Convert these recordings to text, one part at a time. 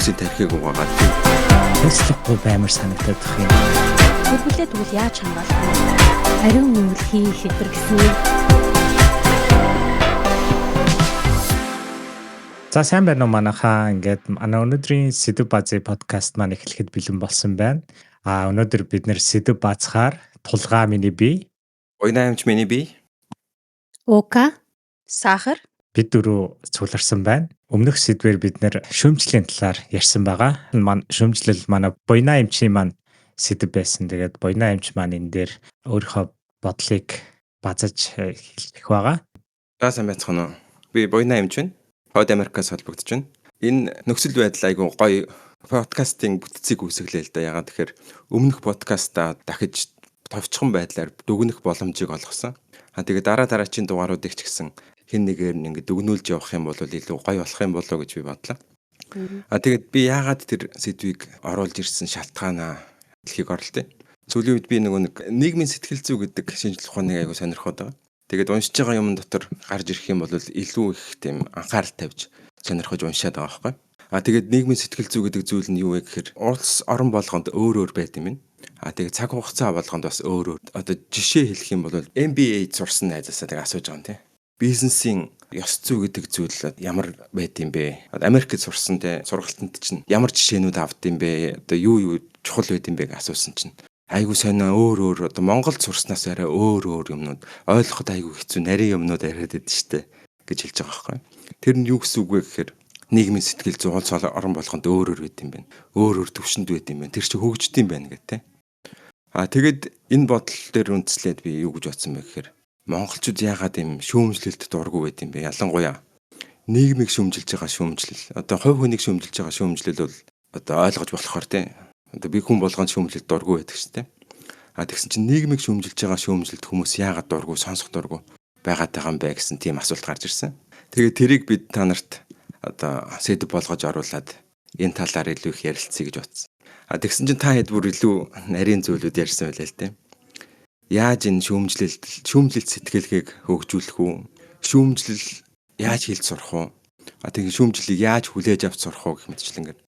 хүмүүсийн тархийг угаагаад Хөслөхгүй баймар санагдаад их юм. Тэгвэл яаж хамгаалах вэ? Ариун үйл хийх хэвээр гэсэн юм. За сайн байна уу манайхаа. Ингээд манай өнөөдрийн Сэдв базы подкаст маань эхлэхэд бэлэн болсон байна. Өнөөдөр бид нэр Сэдв базхаар тулгаа миний бие, Буйна амч миний бие. Ука Сахар. бид дөрөв цугларсан байна. Өмнөх сэдвээр бид нэр шүүмжлэлийн талаар ярьсан байгаа. Шүүмжлэл манай буйна эмчийн маань сэдв байсан. Тэгээд буйна эмч маань энэ дээр өөрийнхөө бодлыг базаж хэлэх байгаа. За сайн байцгаана уу. Би Буйна амч байна. Хойд Америкаас холбогдож байна. Энэ нөхцөл байдал айгүй гоё подкастын бүтцийг үүсгэлээ л да. Ягаад тэгэхээр өмнөх подкастаа дахиж товчхон байдлаар дүгнэх боломжийг олгосон. Тэгээд дараагийн дугааруудыг ч гэсэн хэн нэгээр нь ингэ дүгнүүлж явах юм бол илүү гоё болох юм болоо гэж би бодлоо. Тэгээд би яагаад тэр сэдвийг оруулж ирсэн шалтгаанаа хэлхийг оролдъё. Сүүлийн үед би нэг нийгмийн сэтгэл зүй гэдэг шинжлэх ухааныг айгүй сонирхоод байгаа. Тэгээд уншиж байгаа юм дотор гарч ирэх юм бол илүү их тийм анхаарал тавьж сонирхож уншаад байгаа байхгүй. Тэгээд нийгмийн сэтгэл зүй гэдэг зүйл нь юу вэ гэхээр улс орон болгонд өөр байд юм. Тэгээд цаг хугацаа болгонд бас өөр. Одоо жишээ хэлэх юм бол MBA сурсан найзаасаа тэгээд асууж байгаа юм тийм. Бизнесийн ёс зүй гэдэг зүйл ямар байд юм бэ? Америкт сурсан те сургалтанд чинь ямар жишээнүүд авд юм бэ? Одоо юу чухал байд юм бэ гэж асуусан чинь айгуу сонио өөр одоо Монголд сурснаас арай өөр юмнууд ойлгоход айгуу хэцүү нарийн юмнууд яриад байдаг штэ гэж хэлж байгаа байхгүй. Тэр нь юу гэсэн үг вэ гэхээр нийгмийн сэтгэл зүй улс орон болгонд өөр байд юм байна. Өөр төвшөнд байд юм байна. Тэр чинь хөгжд юм байна гэдэг те. Тэгэд энэ бодол дээр үндэслээд би юу гэж бодсон бэ гэхээр монголчууд яагаад юм шүүмжлэлд дургу байд юм бэ? Ялангуяа нийгмийг шүүмжилж байгаа шүүмжлэл. Одоо хувь хүнийг шүүмжилж байгаа шүүмжлэл бол одоо ойлгож болохоор те. Одоо би хүн болгонд шүүмжлэлд дургу байдаг ч те. Тэгсэн чинь нийгмийг шүүмжилж байгаа шүүмжлэлд хүмүүс яагаад дургу, сонсох дургу байгаад байгаа юм бэ гэсэн тийм асуулт гарч ирсэн. Тэгээд тэрийг бид та нарт одоо сэдв болгож оруулаад энэ талаар илүү их ярилцъя гэж бодсон. Тэгсэн чинь та хэд бүр илүү нарийн зүйлүүд ярьсан байлаа л те. Яаж энэ шүүмжлэлт сэтгэлгээг хөгжүүлэх үү? Шүүмжлэл яаж хэлж сурах уу? Тэгээ шүүмжлэлийг яаж хүлээж авч сурах уу гэх мэтчлэн ингээд.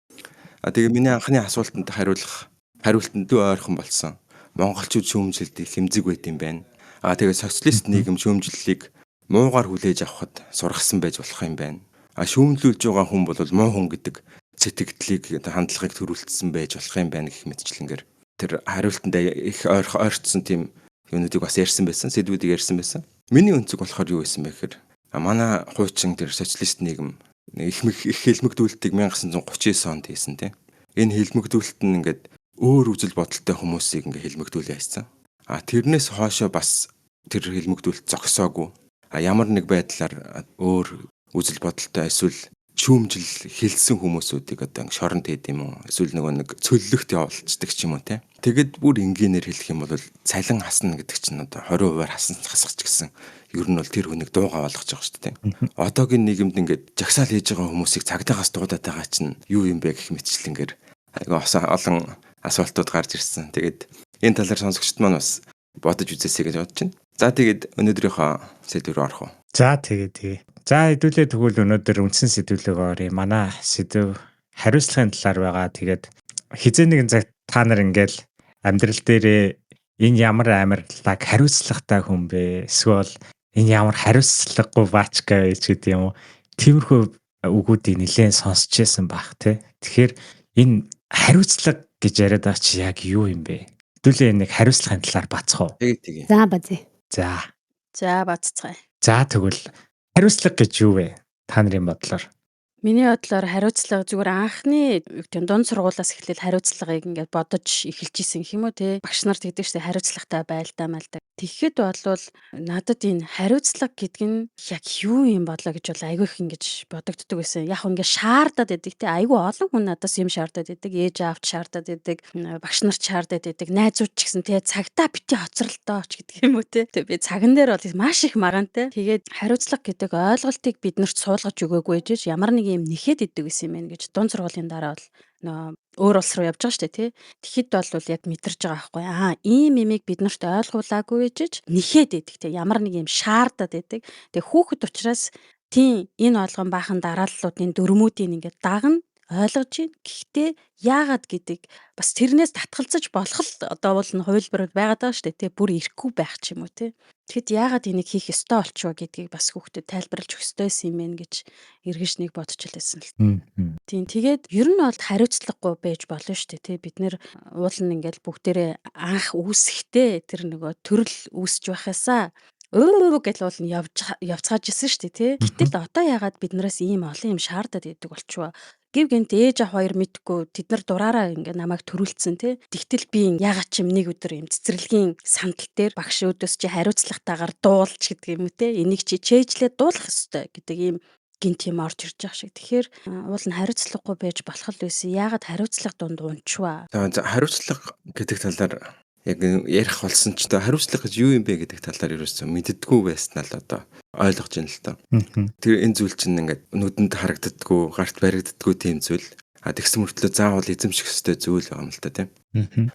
Тэгээ миний анхны асуултанд хариултанд ойрхон болсон. Монголчууд шүүмжлэлд хэмзэг байт юм байна. Тэгээ социалист нийгэм шүүмжлэлийг муугаар хүлээж авахд сургасан байж болох юм байна. Шүүмжлүүлж байгаа хүн бол муу хүн гэдэг сэтгэгдлийг хандлагыг төрүүлсэн байж болох юм байна гэх мэтчлэнгээр тэр хариултанд их ойртсон тийм юунуудыг бас ярьсан байсан, сэдвүүдийг ярьсан байсан. Миний өнцөг болохоор юу байсан бэ гэхээр манай хуучин тэр социалист нийгэм их хэлмэгдүүлэлтийг 1939 онд хийсэн тийм. Энэ хэлмэгдүүлэлт нь ингээд өөр үзэл бодолтой хүмүүсийг ингээд хэлмэгдүүлээ хайсан. Тэрнээс хоошоо бас тэр хэлмэгдүүлэлт зогсоогүй. Ямар нэг байдлаар өөр үзэл бодолтой эсвэл шүүмжил хэлсэн хүмүүсүүдийг одоо шоронд хийд юм уу? Эсвэл нэг цөллөгт явуулцдаг ч юм уу те. Тэгэд бүр энгийнээр хэлэх юм бол цалин хасна гэдэг чинь одоо 20% хасах ч гэсэн ер нь бол тэр хүнийг дуугаа болгож байгаа шүү дээ. Одоогийн нийгэмд ингээд жагсаал хийж байгаа хүмүүсийг цагдаагаас дуудаад байгаа чинь юу юм бэ гэх мэтчлэнгээр айгаа олон асуултууд гарч ирсэн. Тэгээд энэ талаар сонсогчд маань бас бодож үзээсэй гэж бодож байна. За тэгээд өнөөдрийнхөө сэдв рүү орох уу? За тэгээ. За хэдүүлээ тэгвэл өнөөдөр үндсэн сэдвлэгээ оръё. Манай сэдв хариуцлагын талаар байгаа. Тэгээд хизээ нэгэн цаг та нар ингээл амьдрал дээрээ энэ ямар амьдлаг хариуцлагатай хүн бэ? Эсвэл энэ ямар хариуцлагагүй баачка гэж гэдэг юм уу? Тиймэрхүү үгүүдийг нэлээд сонсч байсан бах тий. Тэгэхээр энэ хариуцлага гэж яриад байгаа чи яг юу юм бэ? Хэдүүлээ нэг хариуцлагын талаар бацах уу? Тэгээ. За базэ. За баццгаая. За тэгвэл хариуцлага гэж юу вэ? Та нарын бодлоор. Миний бодлоор хариуцлага зүгээр анхны дунд сургуулаас эхлээл хариуцлагыг ингээд бодож эхэлж исэн гэх юм уу те. Багш нарт гэдэг чинь хариуцлагатай байлдаа малдаа. Тэгэхэд болвол надад энэ хариуцлага гэдэг нь яг юу юм бодлоо гэж бол айгүй их ингэж бодогддог байсан. Яг ингээд шаардаад байдаг те. Айгүй олон хүн надаас юм шаардаад байдаг. Ээж аавч шаардаад байдаг. Багш нарт шаардаад байдаг. Найзууд ч гэсэн те. Цагтаа бити хоцролтоо ч гэдэг юм уу те. Би цаган дээр бол маш их магаантай. Тэгээд хариуцлага гэдэг ойлголтыг биднэрт суулгаж өгөөгүй гэж ямар нэг юм нэхэд идэг гэсэн юм байна гэж дунд сургуулийн дараа бол өөр улс руу явж байгаа шүү дээ тий. Тэгэхэд бол яг мэдэрч байгаа байхгүй. Ийм имийг бид нарт ойлгуулаагүй гэж нэхэд идэг тий. Ямар нэг юм шаардаад идэг. Тэгээ хүүхэд учраас тийм энэ олгон баахан дарааллуудын дөрмүүдийн ингээд дагна ойлгож байна. Гэхдээ яагаад гэдэг бас тэрнээс татгалзаж болох л одоо бол н хувилбар байгаад байгаа шүү дээ, тэ. Бүр ирэхгүй байх ч юм уу, тэ. Тэгэхэд яагаад энийг хийх ёстой болчихоо гэдгийг бас хүүхдэд тайлбарлаж өгөх ёстой юм байна гэж эргэж нэг бодож илсэн л. Тийм тэгээд ер нь бол хариуцлагагүй байж болно шүү дээ, тэ. Бид нэр уул нь ингээл бүгдээрээ анх үүсэхдээ тэр нөгөө төрөл үүсэж байхасаа гэл уул нь явцгааж исэн шүү дээ, тэ. Гэтэл одоо яагаад биднээс ийм олон юм шаардаад идэг болчихвоо? Гив гэнт ээж ах хоёр мэдгүй тэд нар дураараа ингээ намайг төрүүлсэн, тэ. Тэгтэл би ягаад ч юм нэг өдөр юм цэцэрлэгийн сандал дээр багш өөдөөс чи хариуцлагатайгаар дуулж гэдэг юм уу, тэ. Энийг чи чэйжлээ дуулах ёстой гэдэг ийм гинт юм орж ирж байгаа шиг. Тэгэхээр уул нь хариуцлагагүй байж болох л байсан. Яагаад хариуцлага дунд унчваа? За хариуцлага гэдэг талаар яг ярих болсон ч одоо хариуцлага гэж юу юм бэ гэдэг талаар ерөөсөө мэддэггүй байснаа л одоо ойлгож байна л та. Тэр энэ зүйл чинь ингээд нүдэнд харагддаггүй, гарт баригддаггүй тийм зүйл. Тэгсэн мөртлөө заавал эзэмших ёстой зүйл байгаа юм л та тийм.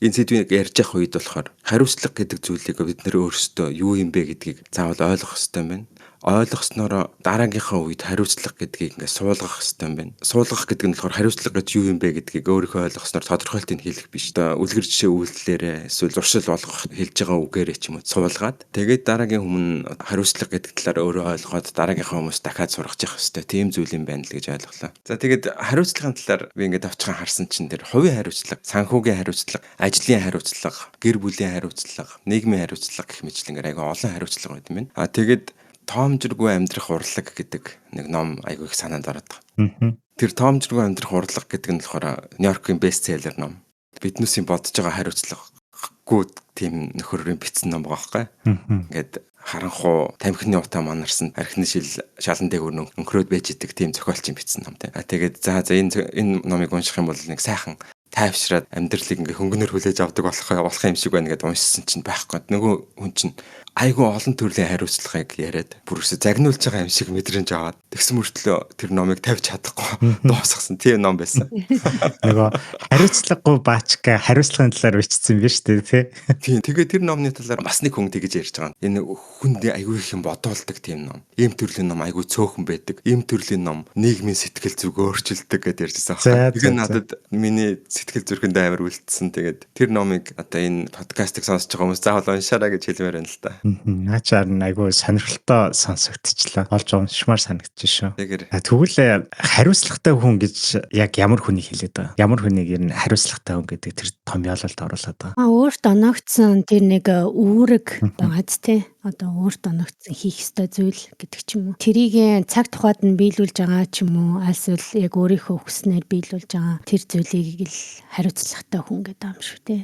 Энэ сэдвийг ярьж явах үед болохоор хариуцлага гэдэг зүйлийг бид нэр өөрсдөө юу юм бэ гэдгийг заавал ойлгох ёстой юм байна. Ойлгосноор дараагийнхаа үед хариуцлага гэдгийг ингээд суулгах хэрэгтэй юм байна. Суулгах гэдэг нь болохоор хариуцлага гэж юу юм бэ гэдгийг өөрийнхөө ойлгосноор тодорхойлтыг хэлэх биш. Одоо үлгэр жишээ үйлдэлээрээ эсвэл зуршил болгох хэлж байгаа үгээрээ ч юм уу суулгаад тэгээд дараагийн өмнө хариуцлага гэдэг талаар өөрөө ойлгоод дараагийнхаа хүмүүс дахиад сургаж явах хэрэгтэй. Тийм зүйл юм байна л гэж ойлголоо. За тэгээд хариуцлагын талаар би ингээд авчхан харсан чинь тэр хувийн хариуцлага, санхүүгийн хариуцлага, ажлын хариуцлага, гэр бүлийн хариуцлага, нийгмийн хариуцлага гэх мэтлэн айгүй олон хариуцлага байд юм байна. Тэгээд тоомжиргүй амьдрах урлаг гэдэг нэг ном айгүй их санаанд ороод байгаа. Тэр тоомжиргүй амьдрах урлаг гэдэг нь болохоор Нью-Йоркийн бестселлер ном. Биднүүсийн бодож байгаа хариуцлагагүй тийм нөхөрийн бичсэн ном байгаа байхгүй. Ингээд харанхуу тамхины утаа манарсан архины шил шалан дээгүүр өнхрөөд байж идэг тийм зохиолчийн бичсэн ном тийм. Тэгээд за энэ номыг унших юм бол нэг сайхан тайвшраад амьдралыг ингээ хөнгөнөр хүлээж авдаг болох юм шиг байна гэдээ уншсан чинь байхгүй. Нөгөө хүн чинь айгүй олон төрлийн хариуцлагыг яриад бүрөөсө загнуулж байгаа юм шиг мэдрэмж аваад тэгсэн мөртлөө тэр номыг тавьж чадахгүй дуусгасан тийм ном байсан. Нөгөө хариуцлагагүй баачка хариуцлагын талаар бичсэн биз дээ, тий. Тийм. Тэгээд тэр номны талаар бас нэг хүн тэгэж ярьж байгаа. Энэ хүнд айгүй их юм бодуулдаг тийм ном. Ийм төрлийн ном айгүй цөөхөн байдаг. Ийм төрлийн ном нийгмийн сэтгэл зүг өөрчилдөг гэдээ ярьжсэн аахгүй. Тэгээд надад миний сэтгэл зүрхэнд амар үлдсэн. Тэгээд тэр номыг одоо энэ подкастыг сонсож байгаа хүмүүс заавал уншаарай гэж хэлмээр байна л та. Наачаар айгүй сонирхолтой сонсогдчихлаа. Олж уншмаар санагдчих шүү. Тэгвэл хариуцлагатай хүн гэж яг ямар хүнийг хэлээд байгаа? Ямар хүнийг ер нь хариуцлагатай хүн гэдэг тэр том ялалт оруулаад байгаа? Өөрт оногдсон тэр нэг үүрэг байгааз тий. Одоо өөрт оногдсон хийх ёстой зүйл гэдэг ч юм уу. Тэрийг цаг тухайд нь биелүүлж байгаа ч юм уу. Альсвал яг өөрийнхөө хүснээр биелүүлж байгаа тэр зүйлийг л хариуцлагатай хүн гэдэг юм шүү тий.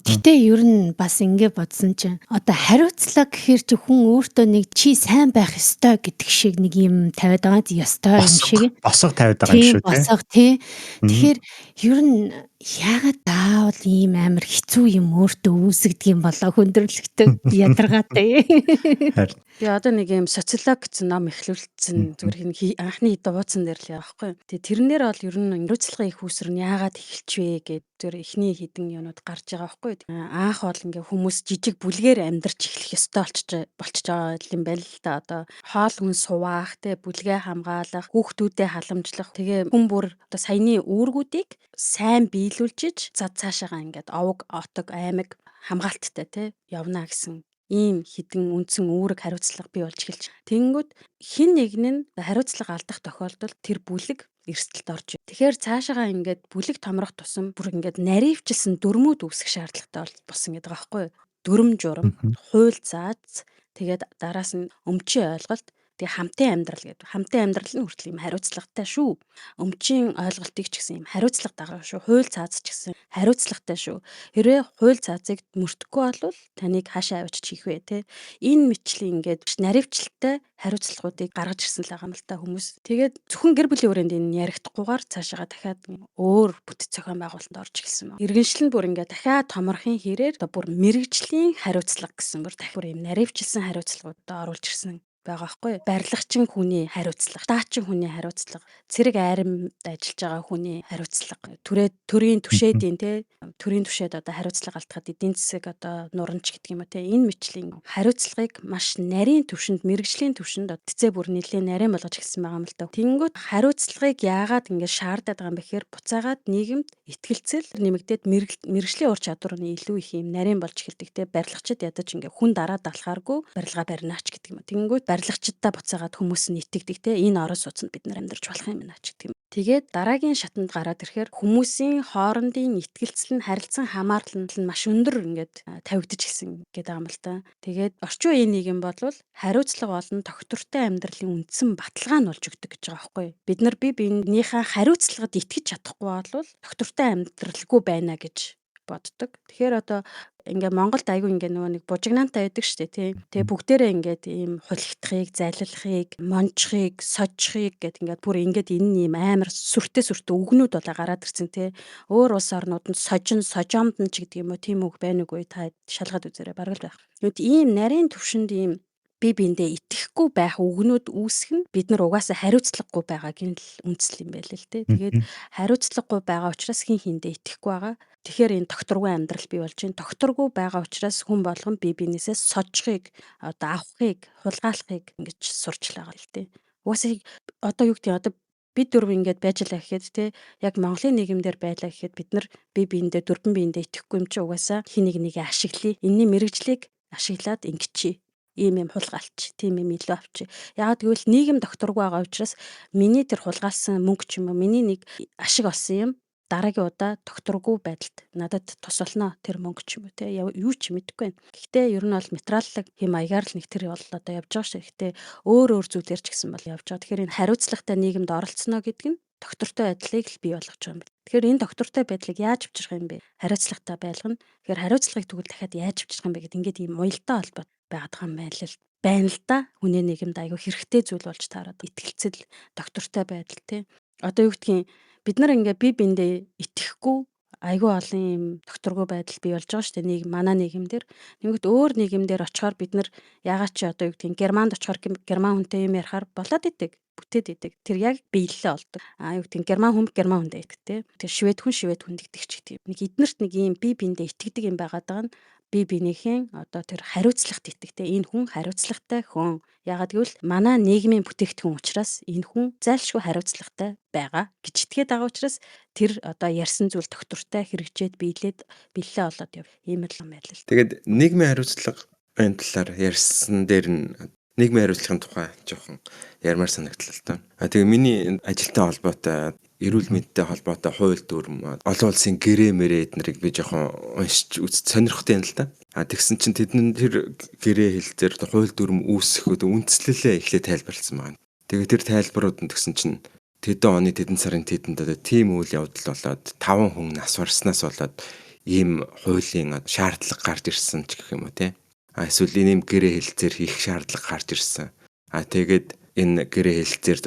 Гэтэ ер нь бас ингэ бодсон чинь одоо хариуцлага гэхээр чи хүн өөртөө нэг чи сайн байх ёстой гэдэг шиг нэг юм тавиад байгаа ёстой юм шиг. Босго тавиад байгаа юм шүү тий. Босго тий. Тэгэхээр ер нь яагаад даавал ийм амар хэцүү юм өөртөө үүсгдэг юм болоо хүндрэлтэй ядаргаатай. Би одоо нэг юм социолог гэсэн ном эхлүүлсэн зүгээр анхны дууцсан дээр л яахгүй. Тэгээ тэрнээр бол ер нь хариуцлагын их үүсвэр нь яагаад эхэлж вэ гэдэг зүгээр эхний хідэн юмуд гарч байгаа байхгүй. Анх бол ингээ хүмүүс жижиг бүлгээр амьдарч эхлэх ёстой болчихж байгаа юм байна л да. Одоо хоол хүн суваах, тэ бүлгээ хамгаалах, хүүхдүүдэд халамжлах, тэгээ хүн бүр одоо саяны үүргүүдийг сайн биелүүлжиж зад цаашаага ингээд овог, отог, аймаг хамгаалттай тэ явна гэсэн ийм хідэн үндсэн үүрэг хариуцлага бий болж эхэлж. Тэнгүүд хин нэг нь хариуцлага алдах тохиолдолд тэр бүлэг эрсдэлд орж. Тэгэхээр цаашаага ингээд бүлэг томрох тусам бүр ингээд наривчилсан дүрмүүд үүсэх шаардлагатай болсон гэдэг байгаа байхгүй. Дүрм журам, хууль зааз, тэгээд дараас нь өмчийн ойлголт, тэгээ хамтын амьдрал гэдэг. Хамтын амьдрал нь хүртэл юм хариуцлагатай шүү. Өмчийн ойлголтыг ч гэсэн юм хариуцлага дагав шүү. Хууль цааз ч гэсэн хариуцлагатай шүү. Хэрвээ хууль цаазыг мөрдөхгүй бол таныг хаашаа авчиж хийх вэ те. Энэ мэтчлийн ингээд наривчлалтай хариуцлагуудыг гаргаж ирсэн л байгаа юм л та хүмүүс. Тэгээд зөвхөн гэр бүлийн хүрээнд энэ яригдахгүйгээр цаашаага дахиад өөр бүтэц зохион байгуулалтанд орж эхэлсэн байна. Иргэншил нь бүр ингээд дахиад томрохын хэрээр одоо бүр мэрэгжлийн хариуцлага гэсэн бүр дахиад юм наривчилсан хариуцлагуудаа оруулж ирсэн байгаа байхгүй юу? Барилгачин хүний хариуцлага, даачин хүний хариуцлага, цэрэг айрамд ажиллаж байгаа хүний хариуцлага, төрийн түшээдийн те төрийн түшээд одоо хариуцлага алдахад эдийн засаг одоо нуранч гэдэг юм уу те энэ мэтчлийн хариуцлагыг маш нарийн түвшинд, мэрэгжлийн түвшинд тэцээ бүр нэлийн нарийн болгож эхэлсэн байгаа юм л да. Тэнгүүд хариуцлагыг яагаад ингэж шаардаад байгаа юм бэ гэхээр буцаагаад нийгэмд итгэлцэл нэмэгдээд мэрэгжлийн ур чадвар нь илүү их юм нарийн болж эхэлдэг те барилгачид ядаж ингээ хүн дараад алхааргүй барилга баринаач гэдэг юм. Тэнгүүд барилгачидаа буцаагаад хүмүүс нь итгэдэг те энэ орон сууцнд бид нар амьдарч болох юм байна ч гэдэг юм. Тэгээд дараагийн шатанд гараад ирэхээр хүмүүсийн хоорондын итгэлцэл нь харилцан хамаарлал нь маш өндөр ингээд тавигдаж гисэн гэдэг юм л та. Тэгээд орчин үеийн нийгэм бол хариуцлага болон тогтвортой амьдралын үндсэн баталгаа нь болж өгдөг гэж байгаа байхгүй юу? Бид нар бие биенийхээ хариуцлагад итгэж чадахгүй бол тогтвортой амьдралгүй байна гэж боддог. Тэгэхээр одоо ингээ Монголд айгүй ингээ нөгөө нэг бужигнаантай байдаг штэ тий. Тэгээ бүгдээрээ ингээд ийм хулигдахыг, залилахыг, мончхыг, сожихыг гэд ингээд бүр ингээд энэ ийм амар сүртэй үгнүүд болоо гараад ирсэн тий. Өөр улс орнуудад сожомдон ч гэдэг юм уу тийм үг байна уугүй та шалгаад үзээрэй бараг л байх. Нүд ийм нарийн төвшөнд ийм бие биендээ итгэхгүй байх үгнүүд үүсэх нь бид нар угаасаа хариуцлагагүй байгаагийн л үндэслэл юм байл л тий. Тэгээд хариуцлагагүй байгаа учраас хин хиндээ итгэхгүй байгаа. Тэгэхээр энэ докторгүй амьдрал бий болж байна. Докторгүй байгаа учраас хүн болгон бие биенээсээ сожихыг одоо авахыг, хулгайлахыг ингэж сурч л байгаа л тий. Угаасаа одоо юу гэдэг одоо бид дөрөв ингээд байж лаа гэхэд тий яг Монголын нийгэмдэр байлаа гэхэд бид нар бие биендээ дөрвөн биендээ итгэхгүй юм чи угаасаа хин нэг ашиглая. Энэний мэрэгжлийг ашиглаад ингэчий. Ийм хулгайлч, тийм ийм илүү авчи. Яагаад гэвэл нийгэм докторгүй байгаа учраас миний тэр хулгайлсан мөнгө ч юм уу, миний нэг ашиг олсон юм дараагийн удаа докторгүй байдалд надад тус болно тэр мөнгө ч юм уу те юу ч мэдэхгүй байна. Гэхдээ ер нь бол материаллаг хэм маягаар л нэг тэр бол одоо явж байгаа шүү. Гэхдээ өөр зүйлэр ч гэсэн бол явж байгаа. Тэгэхээр энэ хариуцлагатай нийгэмд оролцсноо гэдэг нь доктортой байдлыг л бий болгож байгаа юм байна. Тэгэхээр энэ доктортой байдлыг яаж авчрах юм бэ? Хариуцлагатай байлгана. Тэгэхээр хариуцлагыг тэгвэл дахиад яаж авчрах юм бэ гэдэг ингээд ийм уялдаа холбоо байгаад байгаа юм байна л да. Хүний нийгэмд аягүй хэрэгтэй зүйл болж таарад итгэлцэл доктортой байдал тий. Одоо юу гэдгийг бид нар ингээ бие биендээ итгэхгүй айгүй олон юм докторгүй байдал бий болж байгаа шүү дээ. Манай нийгэмдэр нэгт өөр нийгэмдэр очихоор бид нар ягаад чи одоо юу гэдгийг Германд очихоор герман хүнтэй юм ярихаар болоод идэг. Бүтээд идэг. Тэр яг биелэлээ олдог. Юу гэдгийг герман хүндээ идэг тий. Тэр швед хүн гэдэг ч гэдэг. Нэг эднэрт нэг юм бие биендээ итгэдэг юм байгаад байгаа нь бие биенийхэн одоо тэр хариуцлагт итгэдэг. Энэ хүн хариуцлагатай хүн. Ягаад гэвэл манай нийгмийн бүтээгдэхүүн учраас энэ хүн зайлшгүй хариуцлагатай байгаа гэж итгээд байгаа учраас тэр одоо ярьсан зүйл доктортой хэрэгжээд биелэлээ олоод яв. Ийм л юм байл л. Тэгээд нийгмийн хариуцлагын талаар ярьсан дээр нь нийгмийн хариуцлагын тухай жоохон ярмаар санагдлаа л та. Тэгээ миний ажилтай холбоотой эрүүл мэндтэй холбоотой хууль дүрм олон улсын гэрээ мэрээ эднэрийг би жоохон уншиж сонирхтой юм л та. Тэгсэн чинь тэдэн тэр гэрээ хэлзээр хууль дүрм үүсгэхэд үндслэлээ эхлээд тайлбарласан байна. Тэгээ тэр тайлбарууд нь тэгсэн чинь тэдэн оны тэдэн сарын тэдэнд одоо тийм үйл явдал болоод 5 хүн нас барснаас болоод ийм хуулийн шаардлага гарч ирсэн ч гэх юм уу те. Эсвэл ийм гэрээ хэлзээр хийх шаардлага гарч ирсэн. Тэгээд энэ гэрээ хэлцээр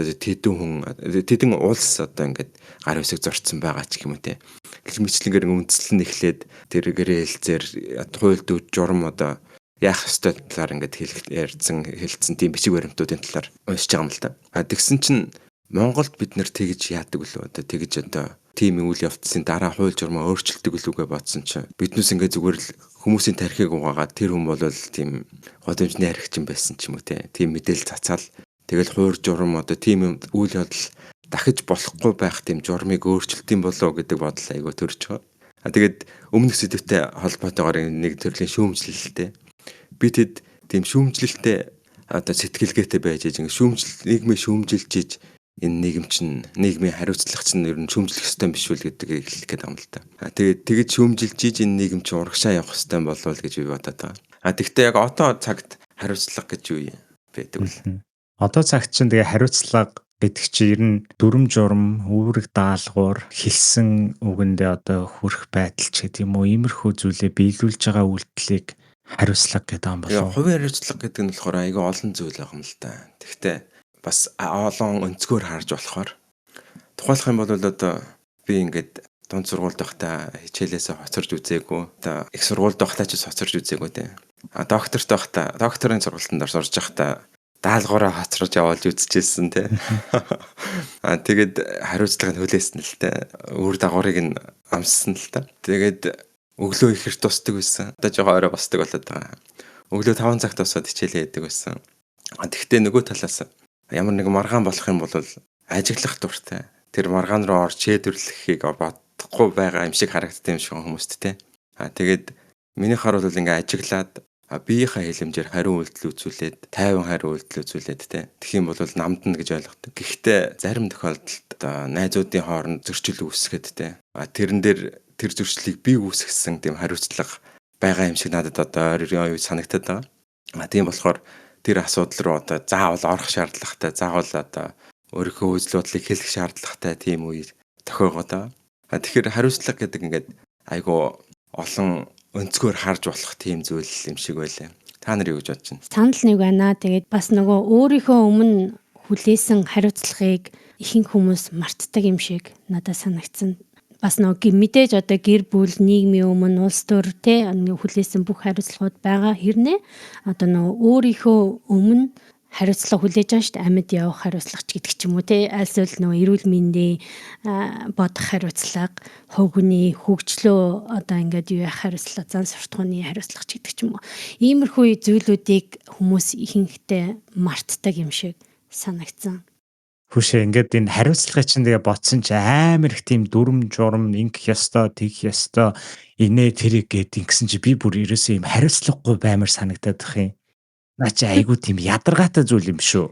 тэдэн улс одоо ингээд гар үсэг зорцсон байгаа ч юм уу те. Гэж мэтлэнгээр үндэслэл нь эхлээд тэр гэрээ хэлцээр хууль дүр журам одоо яах ёстой талаар ингээд хэлсэн тийм бичиг баримтуудын талаар уншиж байгаа юм л та. Тэгсэн чинь Монголд бид нэр тэгж яадаг үлээ одоо тэгж одоо тийм үйл явдлын дараа хууль журмаа өөрчилдөг үлүүгээ бодсон чинь биднээс ингээд зүгээр л хүмүүсийн тархийг угаагаад тэр хүн бол тийм годомжны архичин байсан ч юм уу те. Тийм мэдээлэл цацаал тэгэл хууль журам одоо тийм үйл явдал дахиж болохгүй байх тийм журмыг өөрчилдөг болоо гэдэг бодол айгүй төрж байгаа. Тэгээд өмнөх сэдвтэй холбоотойгоор нэг төрлийн шүүмжлэлтэй. Би тэд тийм шүүмжлэлтэй одоо сэтгэлгээтэй байж нийгмийн шүүмжилж энэ нийгэм чинь нийгмийн хариуцлага чинь ер нь шүүмжлэх ёстой биш үл гэдгийг хэлэх гээд байгаа юм л та. Тэгээд тэгж шүүмжилж энэ нийгэм чинь урагшаа явах ёстой болов гэж би бодоод байгаа. Тэгтээ яг одоо цагт хариуцлага гэж юу юм байдаг вэ? Одоо цагт чинь тэгээ хариуцлага гэдэг чинь ер нь дүрм журм, үүрэг даалгавар, хэлсэн үгэндээ одоо хүрэх байдал ч гэдэг юм уу, иймэрхүү зүйлээ биелүүлж байгаа үйлдэлийг хариуцлага гэдэг юм болов. Хувийн хариуцлага гэдэг нь болохоор айгүй олон зүйл байгаа юм л та. Тэгтээ бас олон өнцгөр харж болохоор тухайлах юм бол одоо би ингээд дунд сургуульд байхдаа хичээлээсээ хоцорж үзээгүй. Одоо их сургуульд байхдаа ч хоцорж үзээгүй те. Докторт байхдаа докторийн сургалтанд орж байхдаа даалгавраа хоцрож явуулж үзчихсэн тий. Тэгээд хариуцлагыг хүлээсэн л дээ. Үр дагаврыг нь амссан л та. Тэгээд өглөө ихэр тусдаг байсан. Одоо жоохон орой босдог болоод байгаа. Өглөө 5 цагт босоод хичээлээ хийдэг байсан. Тэгвэл нөгөө талаас ямар нэг маргаан болох юм бол ажиглах дуртай. Тэр маргаан руу орж чэдвэрлэхийг бодохгүй байгаа юм шиг харагддаг юм шиг хүмүүст те. Тэгээд минийхаар бол ингээ ажиглаад биеийнхээ хэлэмжээр хариу үйлдэл үзүүлээд, тайван хариу үйлдэл үзүүлээд те. Тэгэх юм бол намдна гэж ойлгодог. Гэхдээ зарим тохиолдолд найзуудын хооронд зөрчил үүсгэхэд те. Тэрэн дээр тэр зөрчлийг би үүсгэсэн тийм хариуцлага байгаа юм шиг надад одоо ойр санагтаад байгаа. Тийм болохоор тэр асуудал руу одоо заавал орох шаардлагатай, заавал одоо өөрийнхөө үзэл бодлыг хэлэх шаардлагатай тийм үе тохиогоод байгаа. Тэгэхээр хариуцлага гэдэг ингээд айгу олон өнцгөр харж болох тийм зүйл юм шиг байлаа. Та нар юу гэж бодож байна? Санал нэг байна. Тэгээд бас нөгөө өөрийнхөө өмнө хүлээсэн хариуцлагыг ихэнх хүмүүс мартдаг юм шиг надад санагдсан. Бас нөгөө мэдээж одоо гэр бүл, нийгмийн өмнө улс төр те хүлээсэн бүх хариуцлагууд байгаа хэрнээ одоо нөгөө өөрийнхөө өмнө хариуцлага хүлээж байгаа шүү дээ. Амьд явах хариуцлага ч гэдэг ч юм уу те. Альсвал нөгөө эрүүл мэндийн бодох хариуцлага, хувь хүний хөгжлөө одоо ингээд юу яах хариуцлага, зан суртахууны хариуцлага ч гэдэг ч юм уу. Иймэрхүү зүйлүүдийг хүмүүс ихэнхдээ мартдаг юм шиг санагдсан. Хүшээ ингээд энэ хариуцлагыг чинь тэгээ ботсон чи амар их тийм дүрм журм ингэх ёстой, тэгэх ёстой, инээ тэрэг гэдэг ингэсэн чи би бүр ерөөсөө юм хариуцлагагүй баймар санагдаад бах юм. Наа чи айгуу тийм ядаргаатай зүйл юм шүү.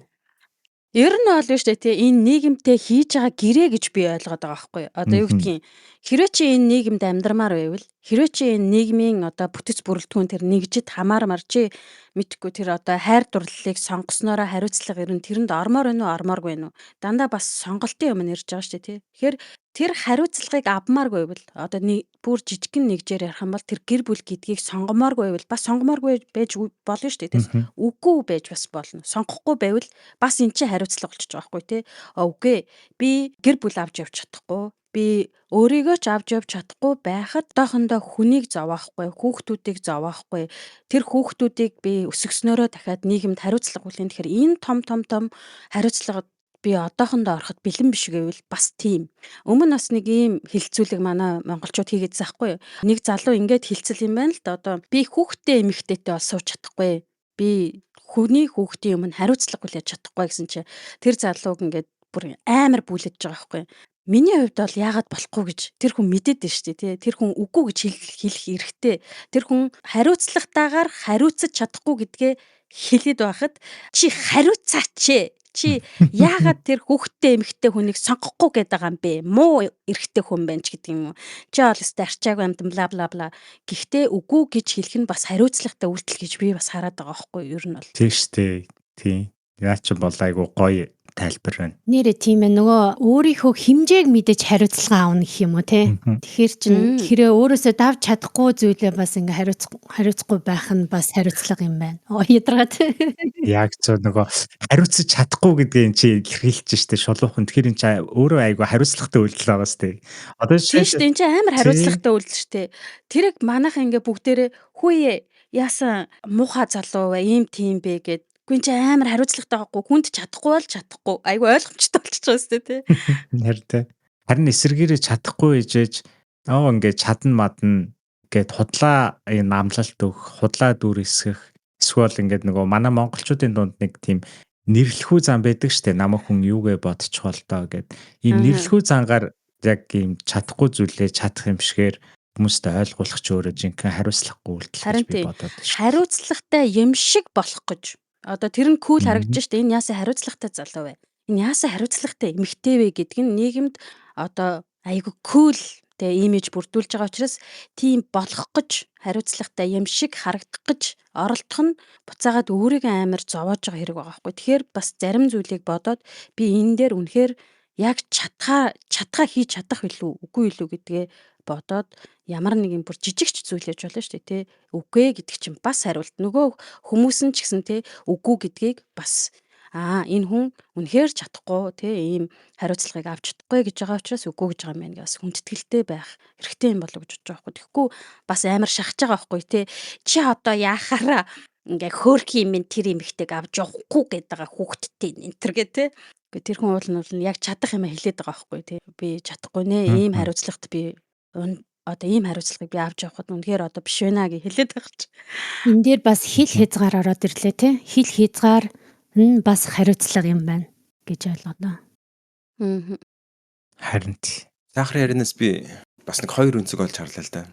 Ер нь бол биш үү те энэ нийгэмтэй хийж байгаа гэрээ гэж би ойлгоод байгаа байхгүй юу. Одоо юу гэдгийг хэрвээ чи энэ нийгэмд амьдрмаар байвал хэрвээ чи энэ нийгмийн одоо бүтэц бүрэлдэхүүн тэр нэгжид хамаармар чи мэдхгүй тэр одоо хайр дурлалыг сонгоснороо хариуцлага ер нь тэрэнд ормоор байна уу ормооргүй байна уу дандаа бас сонголтын өмнө ирж байгаа шүү дээ те. Тэгэхээр тэр хариуцлагыг авмааргүй байвал одоо бүр жижигхэн нэгжээр ярих юм бол тэр гэр бүл гэдгийг сонгомооргүй байвал бас сонгомооргүй байж болно шүү дээ те. Үгүй байж бас болно. Сонгохгүй байвал бас эн чинь хариуцлага болчихж байгаа байхгүй тий. Үгүй би гэр бүл авч явж чадахгүй. Би өөрийгөө ч авч явж чадахгүй байхад одоохондоо хүнийг зовохгүй, хүүхдүүдийг зовохгүй. Тэр хүүхдүүдийг би өсгснөөрөө дахиад нийгэмд хариуцлага хүлээн. Тэгэхээр энэ том хариуцлага би одоохондоо ороход бэлэн биш гэвэл бас тийм. Өмнө бас нэг ийм хилцүүлэг манай монголчууд хийгээдсэн байхгүй юу? Нэг залуу ингээд хилцэл юм байна л да. Одоо би хүүхдтэй эмэгтэйтэй бол сууж чадахгүй. Би хүүхдийн өмнө хариуцлага хүлээж чадахгүй гэсэн чи тэр залууг ингээд бүр амар бүлэж байгаа байхгүй. Миний хувьд бол яагаад болохгүй гэж тэр хүн мэдээд байна шүү дээ тий. Тэр хүн үгүй гэж хэлэх эрхтэй. Тэр хүн хариуцлагатаагаар хариуцаж чадахгүй гэдгээ хэлээд байхад чи хариуцаач. Чи яагаад тэр хүүхдтэй эмэгтэй хүнийг сонгохгүй гээд байгаа юм бэ? Муу эрэгтэй хүн байна ч гэдэг юм уу. Чи бол өстэй арчаагүй амдан бла бла бла. Гэхдээ үгүй гэж хэлэх нь бас хариуцлагатай үйлдэл гэж би бас хараад байгаа байхгүй юу? Ер нь бол. Тийм штэ. Тийм. Яа ч бол айгу гоё тайлбар байна. Нэрээ тийм ээ нөгөө өөрийнхөө хэмжээг мэдэж хариуцлага авна гэх юм уу те. Тэгэхээр чин хэрэг өөрөөсөө давж чадахгүй зүйлээ бас ингээ хариуцахгүй байх нь бас хариуцлага юм байна. Ядаргаад. Яг зөв нөгөө хариуцаж чадахгүй гэдгийг чи илэрхийлж штэ шулуухан. Тэгэхээр эн чи өөрөө айгу хариуцлагатай үйлдэл байгаа штэ. Одоо Тийм штэ энэ чи амар хариуцлагатай үйлдэл штэ. Тэрэг манайхан ингээ бүгдээрээ хүүе яасан муухай залуу вэ? Ийм тийм бэ гэд гүн чи амар хариуцлагатай байхгүй хүнд чадахгүй бол чадахгүй айгу ойлгомжтой болчихж байгаа сте тий. Харин эсэргээрээ чадахгүй ээжэж ингээ чадна мадна гэд худлаа энэ амлалт өгөх, худлаа дүр эсгэх эсвэл ингээд нөгөө манай монголчуудын дунд нэг тийм нэрлэхүү зан байдаг штэ намайг хүн юугээ бодчихвол тоо гэд ийм нэрлэхүү зангаар яг ийм чадахгүй зүйлээ чадах юм шигээр хүмүүстэй ойлгуулах ч өөрөө жинхэнэ хариуцлагагүй үйлдэл гэж би бодоод байна. Хариуцлагатай юм шиг болох гэж. Одоо тэр нь кул харагдаж штэ энэ яасан хариуцлагатай залуу вэ? Энэ яасан хариуцлагатай эмэгтэй вэ гэдг нь нийгэмд одоо айгу кул тэ имиж бүрдүүлж байгаа учраас тийм болох гэж хариуцлагатай юм шиг харагдах гэж оролдох нь буцаагаад өөрийгөө амар зовоож байгаа хэрэг байгаа байхгүй. Тэгэхээр бас зарим зүйлийг бодоод би энэ дээр үнэхээр яг чадхаа хийж чадах билүү үгүй юу гэдгээ бодоод ямар нэгэн бүр жижигч зүйл яж болно шүү дээ тий. Үгүй гэдэг чинь бас хариулт. Нөгөө хүмүүс нь ч гэсэн тий үгүй гэдгийг бас энэ хүн үнэхээр чадахгүй тий ийм хариуцлагыг авч чадахгүй гэж байгаа учраас үгүй гэж байгаа юм байна гэж хүндэтгэлтэй байх хэрэгтэй юм болов гэж бодож байгаа байхгүй. Тэгэхгүй бас амар шахаж байгаа байхгүй тий. Чи одоо яахаараа ингээ хөөрхи юм тэр эмэгтэйг авч явахгүй гэдэг байгаа хүүхдтэй энтер гэ тэ. Гэхдээ тэр хүн уул нь яг чадах юм хэлээд байгаа байхгүй тий. Би чадахгүй нэ ийм хариуцлагт би одоо ийм хариуцлагыг би авч явахад үнэхээр одоо биш байна гэж хэлээд байгаа ч. Энэ дээр бас хил хязгаар ороод ирлээ те. Хил хязгаар нь бас хариуцлага юм байна гэж ойлгоо. Харин тий. Сахарын ярианаас би бас нэг хоёр өнцөг олж харлаа л да.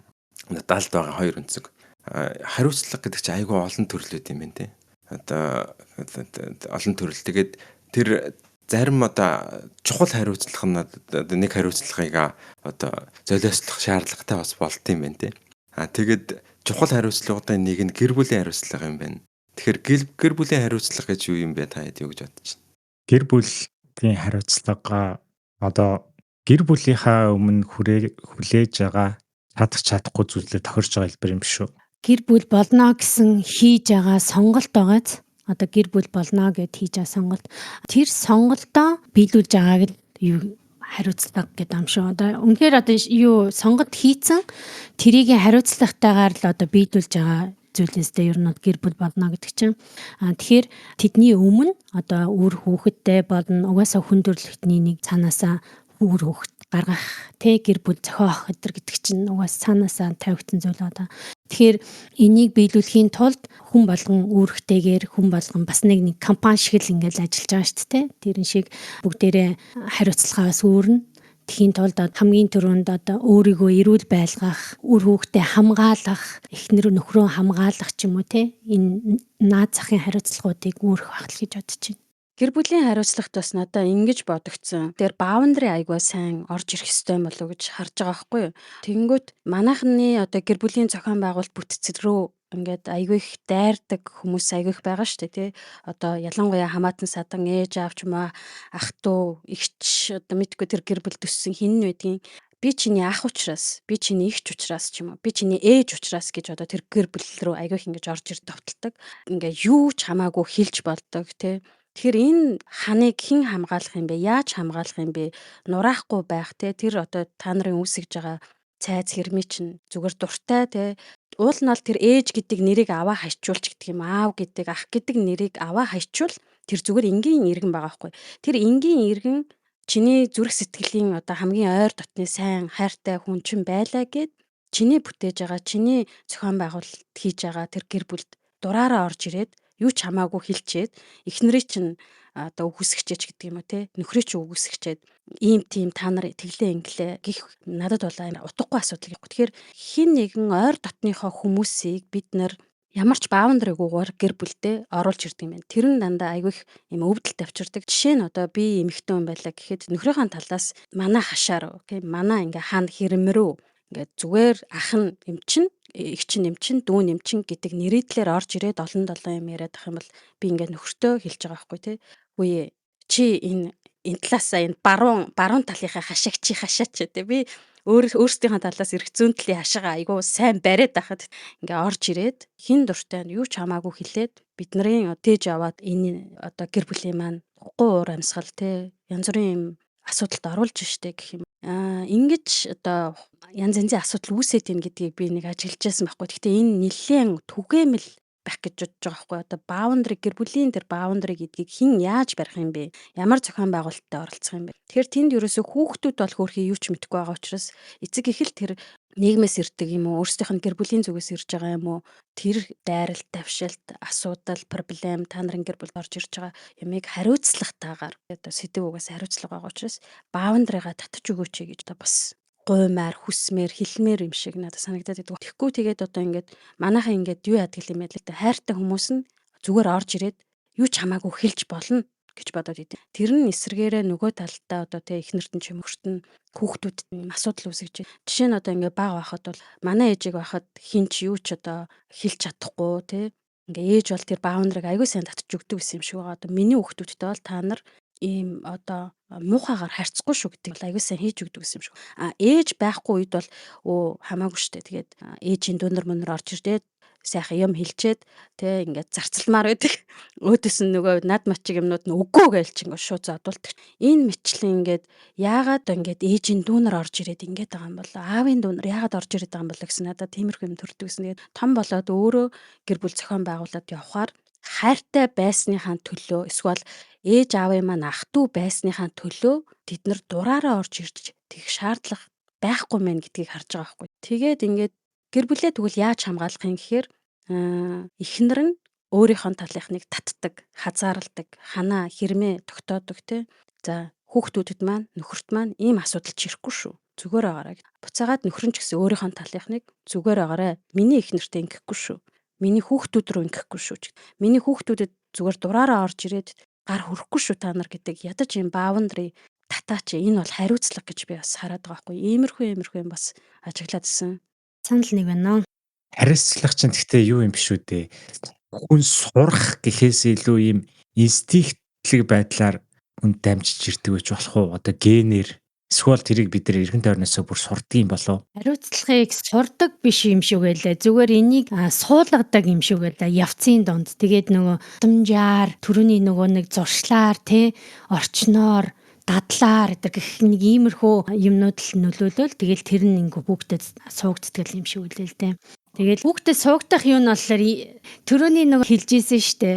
Надад байгаа хоёр өнцөг. Хариуцлага гэдэг чинь айгүй олон төрлүүд юм байна те. Одоо олон төрөл. Тэгээд тэр зарим одоо чухал хариуцлага нь одоо нэг хариуцлагыг одоо золиослох шаардлагатай бас болт юм байна те. Тэгээд чухал хариуцлагуудын нэг нь гэр бүлийн хариуцлага юм байна. Тэгэхээр гэр бүлийн хариуцлага гэж юу юм бэ та хэд юу гэж бодож байна? Гэр бүлийн хариуцлага одоо гэр бүлийнхаа өмнө хүлээж байгаа чадахгүй зүйлээ тохирж байгаа хэлбэр юм шүү. Гэр бүл болно гэсэн хийж байгаа сонголт байгааз одоо гэр бүл болно гэд хийж байгаа сонголт. Тэр сонголтоо биелүүлж байгааг л юу хариуцлага гэдэг юм шүү. Одоо үнэхээр одоо юу сонгот хийцэн тэрийг хариуцлагатайгаар л одоо биелүүлж байгаа зүйлээсээ ер нь гэр бүл болно гэдэг чинь. Тэгэхээр тэдний өмнө одоо үр хүүхэдтэй болно. Угаасаа хүн төрөлхтний нэг цаанаасаа үр хүүхэд гаргах тэ гэр бүл зохиох гэдэг чинь угаасаа цаанаасаа тавигдсан зүйл одоо. Тэгэхээр энийг биелүүлэхийн тулд хүн болгон үүрэгтэйгээр хүн болгон бас нэг компани шиг л ингээл ажиллаж байгаа шүү дээ. Тэрэн шиг бүгдээрээ хариуцлагаас үүрнэ. Тхийн тулд хамгийн түрүүнд одоо өөрийгөө эрүүл байлгах, үр хүүхдээ хамгаалах, эхнэр нөхрөө хамгаалах ч юм уу те энэ наад захын хариуцлагуудыг үүрэх байх л гэж бодож байна. Гэр бүлийн хариуцлагт бас надаа ингэж бодогдсон. Тэр баундари айгуу сайн орж ирэх ёстой болов уу гэж харж байгаа байхгүй юу. Тэнгүүт манайхны одоо гэр бүлийн зохион байгуулалт бүтцэл рүү ингээд айгүй их дайрдаг хүмүүс айгүй их байгаа шүү дээ тий. Одоо ялангуяа хамаатан садан ээж аав ч юм уу ах トゥ эгч одоо мэдгүй тэр гэр бүл төссөн хин нь байдгийг би чиний ах учраас би чиний эгч учраас ч юм уу би чиний ээж учраас гэж одоо тэр гэр бүл рүү айгүй их ингэж орж ир товтолдог. Ингээ юу ч хамаагүй хэлж болдог тий. Тэгэхээр энэ ханыг хэн хамгаалах юм бэ? Яаж хамгаалах юм бэ? Нураахгүй байх те тэр одоо та нарын үүсгэж байгаа цайз хэрмий чинь зүгээр дуртай те. Уул нь бол тэр ээж гэдэг нэрийг аваа хайчуулч гэдэг юм. Аав гэдэг ах гэдэг нэрийг аваа хайчвал тэр зүгээр энгийн иргэн байгаа байхгүй. Тэр энгийн иргэн чиний зүрх сэтгэлийн одоо хамгийн ойр дотны сайн хайртай хүн чинь байлаа гэд чиний бүтээж байгаа чиний зохион байгуулалт хийж байгаа тэр гэр бүлд дураараа орж ирээд юу ч хамаагүй хэлчихэд эхнэрээ чинь одоо үгүйсгчээч гэдэг юм уу те нөхрөө чи үгүйсгчээд ийм тийм та нар тэглээ инглээ гих надад бол амар утгагүй асуудал гэх. Тэгэхээр хин нэгэн ойр дотныхоо хүмүүсийг бид нар ямар ч баундрыгуугаар гэр бүлдээ оруулж ирдэг юм байна. Тэр нь дандаа айгүй их юм өвдөлт авчирдаг. Жишээ нь одоо би эмэгтэй хүн байлаа гэхэд нөхрийнхөө талаас манай хашаар окей манай ингээ хаана хэрэмрүү ингээд зүгээр ах нь эмчин эгч нь эмчин дүү нь эмчин гэдэг нэрийдлэр орж ирээд олон юм яриад ах юм бол би ингээд нөхөртөө хэлж байгаа байхгүй тий. Үе чи энэ талаасаа энэ баруун талынхаа хашааг чи хашаач тий. Би өөрсдийнхээ талаас эрх зүүн талын хашаага айгуу сайн бариад байхад ингээ орж ирээд хин дуртай нь юу ч хамаагүй хэлээд бидний тээж аваад энэ одоо гэр бүлийн маань уггүй уур амьсгал тий янз бүрийн юм асуудалд оруулж штэ гэх юм. Ингэж одоо янз янзын асуудал үүсээд ийн гэдгийг би нэг ажиглаж байсан байхгүй. Гэхдээ энэ нэлээд түгээмэл байх гэж бодож байгаа байхгүй. Одоо баундари гэр бүлийн тэр баундари гэдгийг хэн яаж барих юм бэ? Ямар зохион байгуулалтад оролцох юм бэ? Тэгэхээр тэнд ерөөсөө хүүхдүүд бол хөөрхий юу ч мэдэхгүй байгаа учраас эцэг их л тэр нийгмээс ирдэг юм уу? Өөрсдийнх нь гэр бүлийн зүгээс ирж байгаа юм уу? Тэр дайралт, давшилт, асуудал, проблем та нарын гэр бүлд орж ирж байгаа ямыг хариуцлагатайгаар одоо сэдв угаас хариуцлага байгаа учраас баундарига татж өгөөч гэж одоо бас гуймаар хүсмээр хэлмээр юм шиг надад санагдаад байдаг. Тэгэхгүй тэгээд одоо ингээд манайхаа ингээд юу яадаг юм бэ л да хайртай хүмүүс нь зүгээр орж ирээд юу ч хамаагүй хэлж болно гэж бодоод идэв. Тэр нь эсрэгээрээ нөгөө талдаа одоо тэ эхнэрт нь ч мөхөрт нь хүүхдүүд асуудал үүсгэж байна. Жишээ нь одоо ингээд баг байхад бол манай ээжийг байхад хинч юу ч одоо хэлж чадахгүй тэ ингээ ээж бол тэр баундрыг аягүй сайн татж өгдөг гэсэн юм шиг байгаа. Одоо миний хүүхдүүдтэй бол та нар ийм одоо муухайгаар харьцахгүй шүү гэдэг бол аягүй сайн хийж өгдөг гэсэн юм шиг. Ээж байхгүй үед бол хамаагүй штэ. Тэгээд ээжийн дүнэр мөнөр орж ирдээ сайхан юм хэлчээд тэ ингээд зарцалмаар байдаг. Өөдөөс нь нөгөө над мачиг юмнууд нь үгүй гээл чи ингээд шууд задуулдаг. Энэ мэтчлэн ингээд яагаад ингээд ээжийн дүүнер орж ирээд ингээд байгаа юм бол аавын дүүнер яагаад орж ирээд байгаа юм бол гэсэн надад тиймэрхүү юм төрдөг гэсэн. Тэгээд том болоод өөрөө гэр бүл зохион байгуулад явхаар хайртай байсныхаа төлөө эсвэл ээж аавын маань ах トゥ байсныхаа төлөө тэд нар дураараа орж ирж тэгэх шаардлага байхгүй мэн гэдгийг харж байгаа байхгүй. Тэгээд ингээд гэр бүлээ тэгвэл яаж хамгаалах юм гэхээр эхнэр нь өөрийнхөө талынхныг татдаг, хазаарладаг, ханаа хэрмээ тогтоодог те. За хүүхдүүдэд маань нөхөрт маань ийм асуудал чирэхгүй шүү. Зүгээр байгаарай. Буцаагаад нөхөр нь ч гэсэн өөрийнхөө талынхныг зүгээр байгаарай. Миний эхнэртэй ингэхгүй шүү. Миний хүүхдүүд рүү ингэхгүй шүү. Миний хүүхдүүдэд зүгээр дураараа орж ирээд гар хүрхгүй шүү та нар гэдэг ядаж юм баавандрын татаач энэ бол хариуцлага гэж би бас хараад байгаа байхгүй. Иймэрхүү юм бас ажиглаад исэн. Санал нэг байна. Хариуцлага чинь гэхдээ юу юм биш үү дээ. Хүн сурах гэхээс илүү ийм инстинктлэг байдлаар хүн дамжиж ирдэг байж болох уу? Одоо генээр эсвэл тэрийг бид нар эргэн тойрноосоо бүр сурдаг юм болов? Хариуцлагыг сурдаг биш юм шиг байлаа. Зүгээр энийг суулгадаг юм шиг байлаа. Явцын донд. Тэгээд нөгөө томжаар, түрүүний нөгөө нэг зуршлаар, орчноор, дадлаар гэх нэг иймэрхүү юмнууд л нөлөөлөл. Тэгэл тэр нь ингээ хүүхдэд суугддаг юм шиг байлаа л дээ. Тэгэл хүүхдэд суугдах юм нь болохоор түрүүний нөгөө хэлжсэн штэ.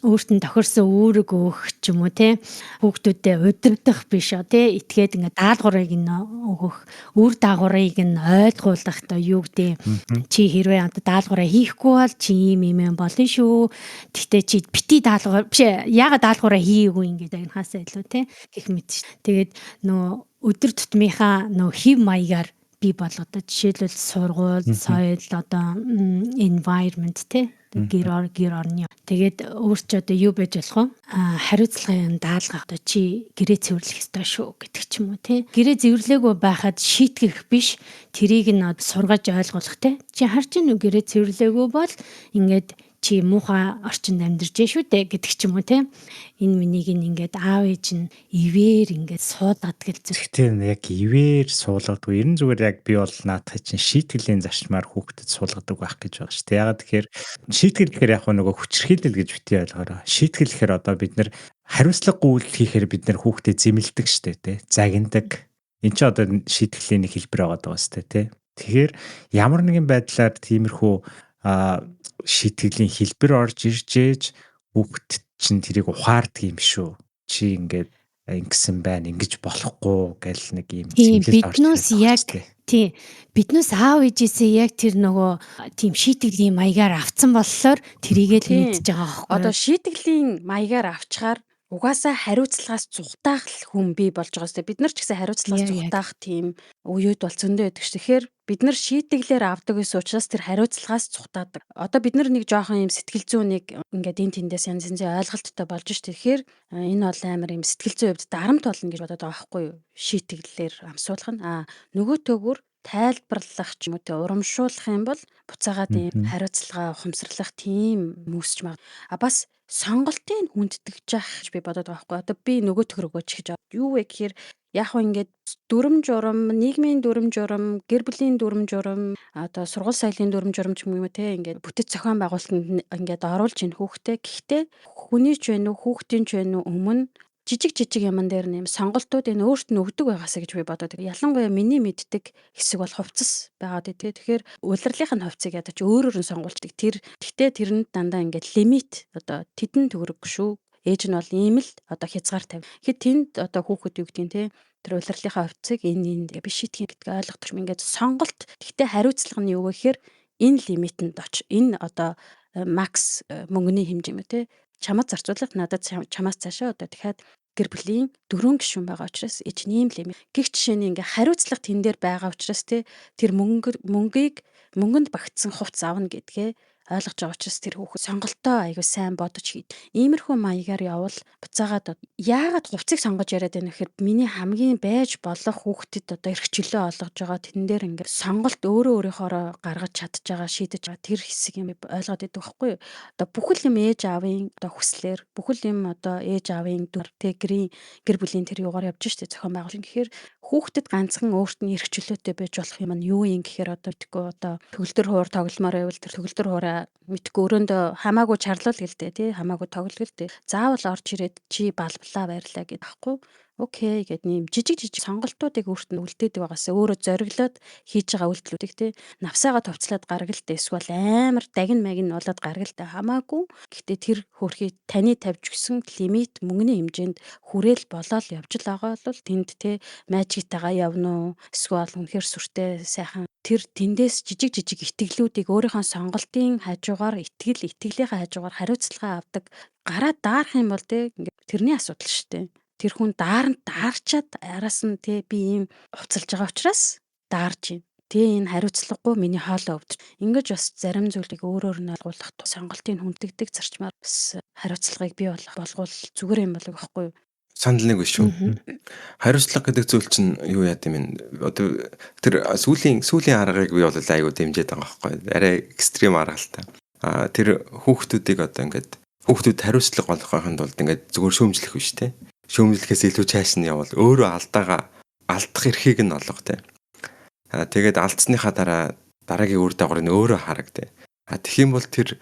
Өөрт нь тохирсон үүрэг өгөх ч юм уу хүүхдүүдэд удирдах биш итгээд ингээ даалгаврыг нь өгөх, үр дагаврыг нь ойлгуулах юу гэдэг чи хэрвээ одоо даалгавраа хийхгүй бол чи ийм юм болно шүү. Тэгтээ чи бити даалгавар биш яагаад даалгавраа хийгээгүй ингээд агнахаасаа илүү гэх мэт ш. Тэгээд нөө өдөр тутмынхаа нөө хэв маягаар бий болгоод жишээлбэл сургууль, соёл одоо environment гэр орны. Тэгээд өөрч одоо юу байж болох вэ? Хариуцлагын даалга одоо чи гэрээ цэвэрлэх ёстой шүү гэдэг ч юм уу Гэрээ цэвэрлээгүй байхад шийтгэх биш тэрийг нь сургаж ойлгуулах Чи харж гинүү гэрээ цэвэрлээгүй бол ингээд чи муухай орчинд амьдарч шүү дээ гэдэг ч юм уу Энэ минийг ингээд аав ээж нь ивээр ингээд суулгаад гэл зүг. Гэхдээ яг ивээр суулгадаг. Ерэн зүгээр яг би бол наадах чинь шийтгэлийн зарчмаар хүүхдэд суулгадаг байх гэж байгаа шүү дээ. Ягаад тэгэхээр шийтгэл гэхээр яг нөгөө хүчирхийлэл гэж бити ойлгоорой. Шийтгэл гэхээр одоо бид нар хариуцлага үйлдэл хийхээр бид нар хүүхдэд зэмлдэг шүү дээ загиндаг. Энд чи одоо шийтгэлийн нэг хэлбэр байгаа даа шүү дээ Тэгэхээр ямар нэгэн байдлаар тиймэрхүү шийтгэлийн хэлбэр орж иржээж хүүхд чинь тэрийг ухаардаг юм шүү. Чи ингээд ингэсэн байна, ингэж болохгүй гэл нэг юм зэмлэлд орж ирдэг. Биднээс аав ээжээсээ яг тэр нөгөө тийм шийтгэлийн маягаар авцсан болохоор тэрийгээ л мэдж байгаа байхгүй. Одоо шийтгэлийн маягаар авчгаар угаасаа хариуцлагаас зүхтаах хүн бий болж байгаа сте. Бид нар ч гэсэн хариуцлагаас зүхтаах тийм үеуд бол зөндөө байдаг ш. Тэгэхээр бид нар шийтэглээр авдаг гэсэн учраас тэр хариуцлагаас зүхтаадаг. Одоо бид нар нэг жоохон юм сэтгэл зүйн нэг ингээд энэ тэндээс янз янзын ойлголттой болж ш. Тэгэхээр энэ бол амар юм сэтгэл зүйн хувьд дарамт болно гэж бодоод байгаа байхгүй юу? Шийтэглээр амсуулах нь нөгөө төгөр тайлбарлах ч юм уу урамшуулах юм бол буцаагаад ийм хариуцлага ухамсарлах тийм үүсч маа. Бас сонголтын хүндэтгэж явах гэж би бодоод байгаа байхгүй. Одоо би нөгөө төр өгөөч гэж юу вэ гэхээр яг хөө ингээд дүрм журам, нийгмийн дүрм журам, гэр бүлийн дүрм журам, одоо сургууль соёлын дүрм журам ч юм уу ингээд бүтэц зохион байгуулалтанд ингээд оруулж ийн хүүхдээ. Гэхдээ хүний ч вэ нүү, хүүхдийн ч вэ нүү өмнө жижиг юман дээр нэм сонголтууд энэ өөрт нь өгдөг байгаасаа гэж би бодоод. Ялангуяа миний мэддэг хэсэг бол хувцас байгаад тий. Тэгэхээр улирлынх нь хувцсыг ядаж өөрөөр нь сонгуулдаг. Тэгтээ тэрэнд дандаа ингээд лимит одоо тэдэн төгрөг шүү. Ээж нь бол ийм л одоо хязгаар тавь. Тэгэхэд тэнд одоо хүүхэд юу гэдгийг тий тэр улирлынхаа хувцсыг энэ биш шийтгэх гэдэг ойлгох юм ингээд сонголт. Тэгтээ хариуцлага нь юу вэ гэхээр энэ лимитэнд оч. Энэ одоо макс мөнгөний хэмжээ юм тий. Чамд зарцуулах надад чамаас цаашаа одоо дахиад гэр бүлийн 4 гишүүн байгаа учраас ээж нь ийм л юм. Гэх жишээний ингээ хариуцлага тэн дээр байгаа учраас тэр мөнгөнд багтсан хувц авна гэдгээ ойлгож байгаа учраас тэр хүүхэд сонголтоо айгүй сайн бодож хийд. Иймэрхүү маягаар явал буцаагаад яагаад хувцсыг сонгож яриад байна гэхээр миний хамгийн байж болох хүүхдэд одоо эрх чөлөө олгож байгаа тэрэн дээр ингээд сонголт өөрийнхоороо гаргаж чадж байгаа шийдэж байгаа тэр хэсэг юм ойлгоод идэв байхгүй юу? Одоо бүхэл юм ээж аавын одоо хүслээр бүхэл юм одоо ээж аавын дүр гэр бүлийн тэр юугаар явж штэ зохион байгуулалт гэхээр хүүхдэд ганцхан өөрт нь эрх чөлөөтэй байж болох юм нь юу юм гэхээр одоо тэггүй одоо төгөлдөр хуур тогломоор байвал тэр төгөлдөр хуураа мэдгүй өрөөндөө хамаагүй чарлал гэлтэй тий хамаагүй тоглол гэлтэй заавал орж ирээд чи балблаа байрлаа гэдэг аахгүй окей гэд нэм жижиг сонголтуудыг өөрт нь үлдээдэг байгаасаа өөрөө зориглоод хийж байгаа үйлдэлүүдийг тий навсаага товцлоод гаргалтай эсвэл амар дагин магин болоод гаргалтай хамаагүй гэхдээ тэр хөрхий таны тавьж гисэн лимит мөнгөний хэмжээнд хүрээл болоод явж л байгаа бол тэнд тий мажигтайгаа явна уу эсвэл үнэхэр сүртэй сайхан тэр тэндээс жижиг итгэлүүдийг өөрийнхөө сонголтын хажуугаар итгэлийнхээ хажуугаар хариуцлага авдаг гараа даарах юм бол тий тэрний асуудал шүү дээ. Тэр хүн даарчаад араас нь тий би ийм уцалж байгаа учраас даарж байна. Тэгээ энэ хариуцлагагүй миний хоолоо өвдөж. Ингэж бас зарим зүйлийг өөрөөр нь ойлгуулах сонголтын хүндэгдэг зарчмаар бас хариуцлагыг бий болгоул зүгээр юм болов байхгүй юу? Санал нэг биш шүү. Хариуцлага гэдэг зүйл чинь юу яа гэм бэ? Одоо тэр сүүлийн аргыг би бол айгүй дэмжиж байгаа байхгүй. Арай экстрим арга л та. Тэр хүүхдүүдийг одоо ингээд хүүхдүүд хариуцлага олгохын тулд ингээд зүгээр шүүмжлэх биш те. Шүүмжлэхээс илүү цааш нь явбал өөрөө алдах эрхийг нь олго те. Тэгээд алдсныхаа дараагийн үр дагаврыг өөрөө хараг те. Тэгэх юм бол тэр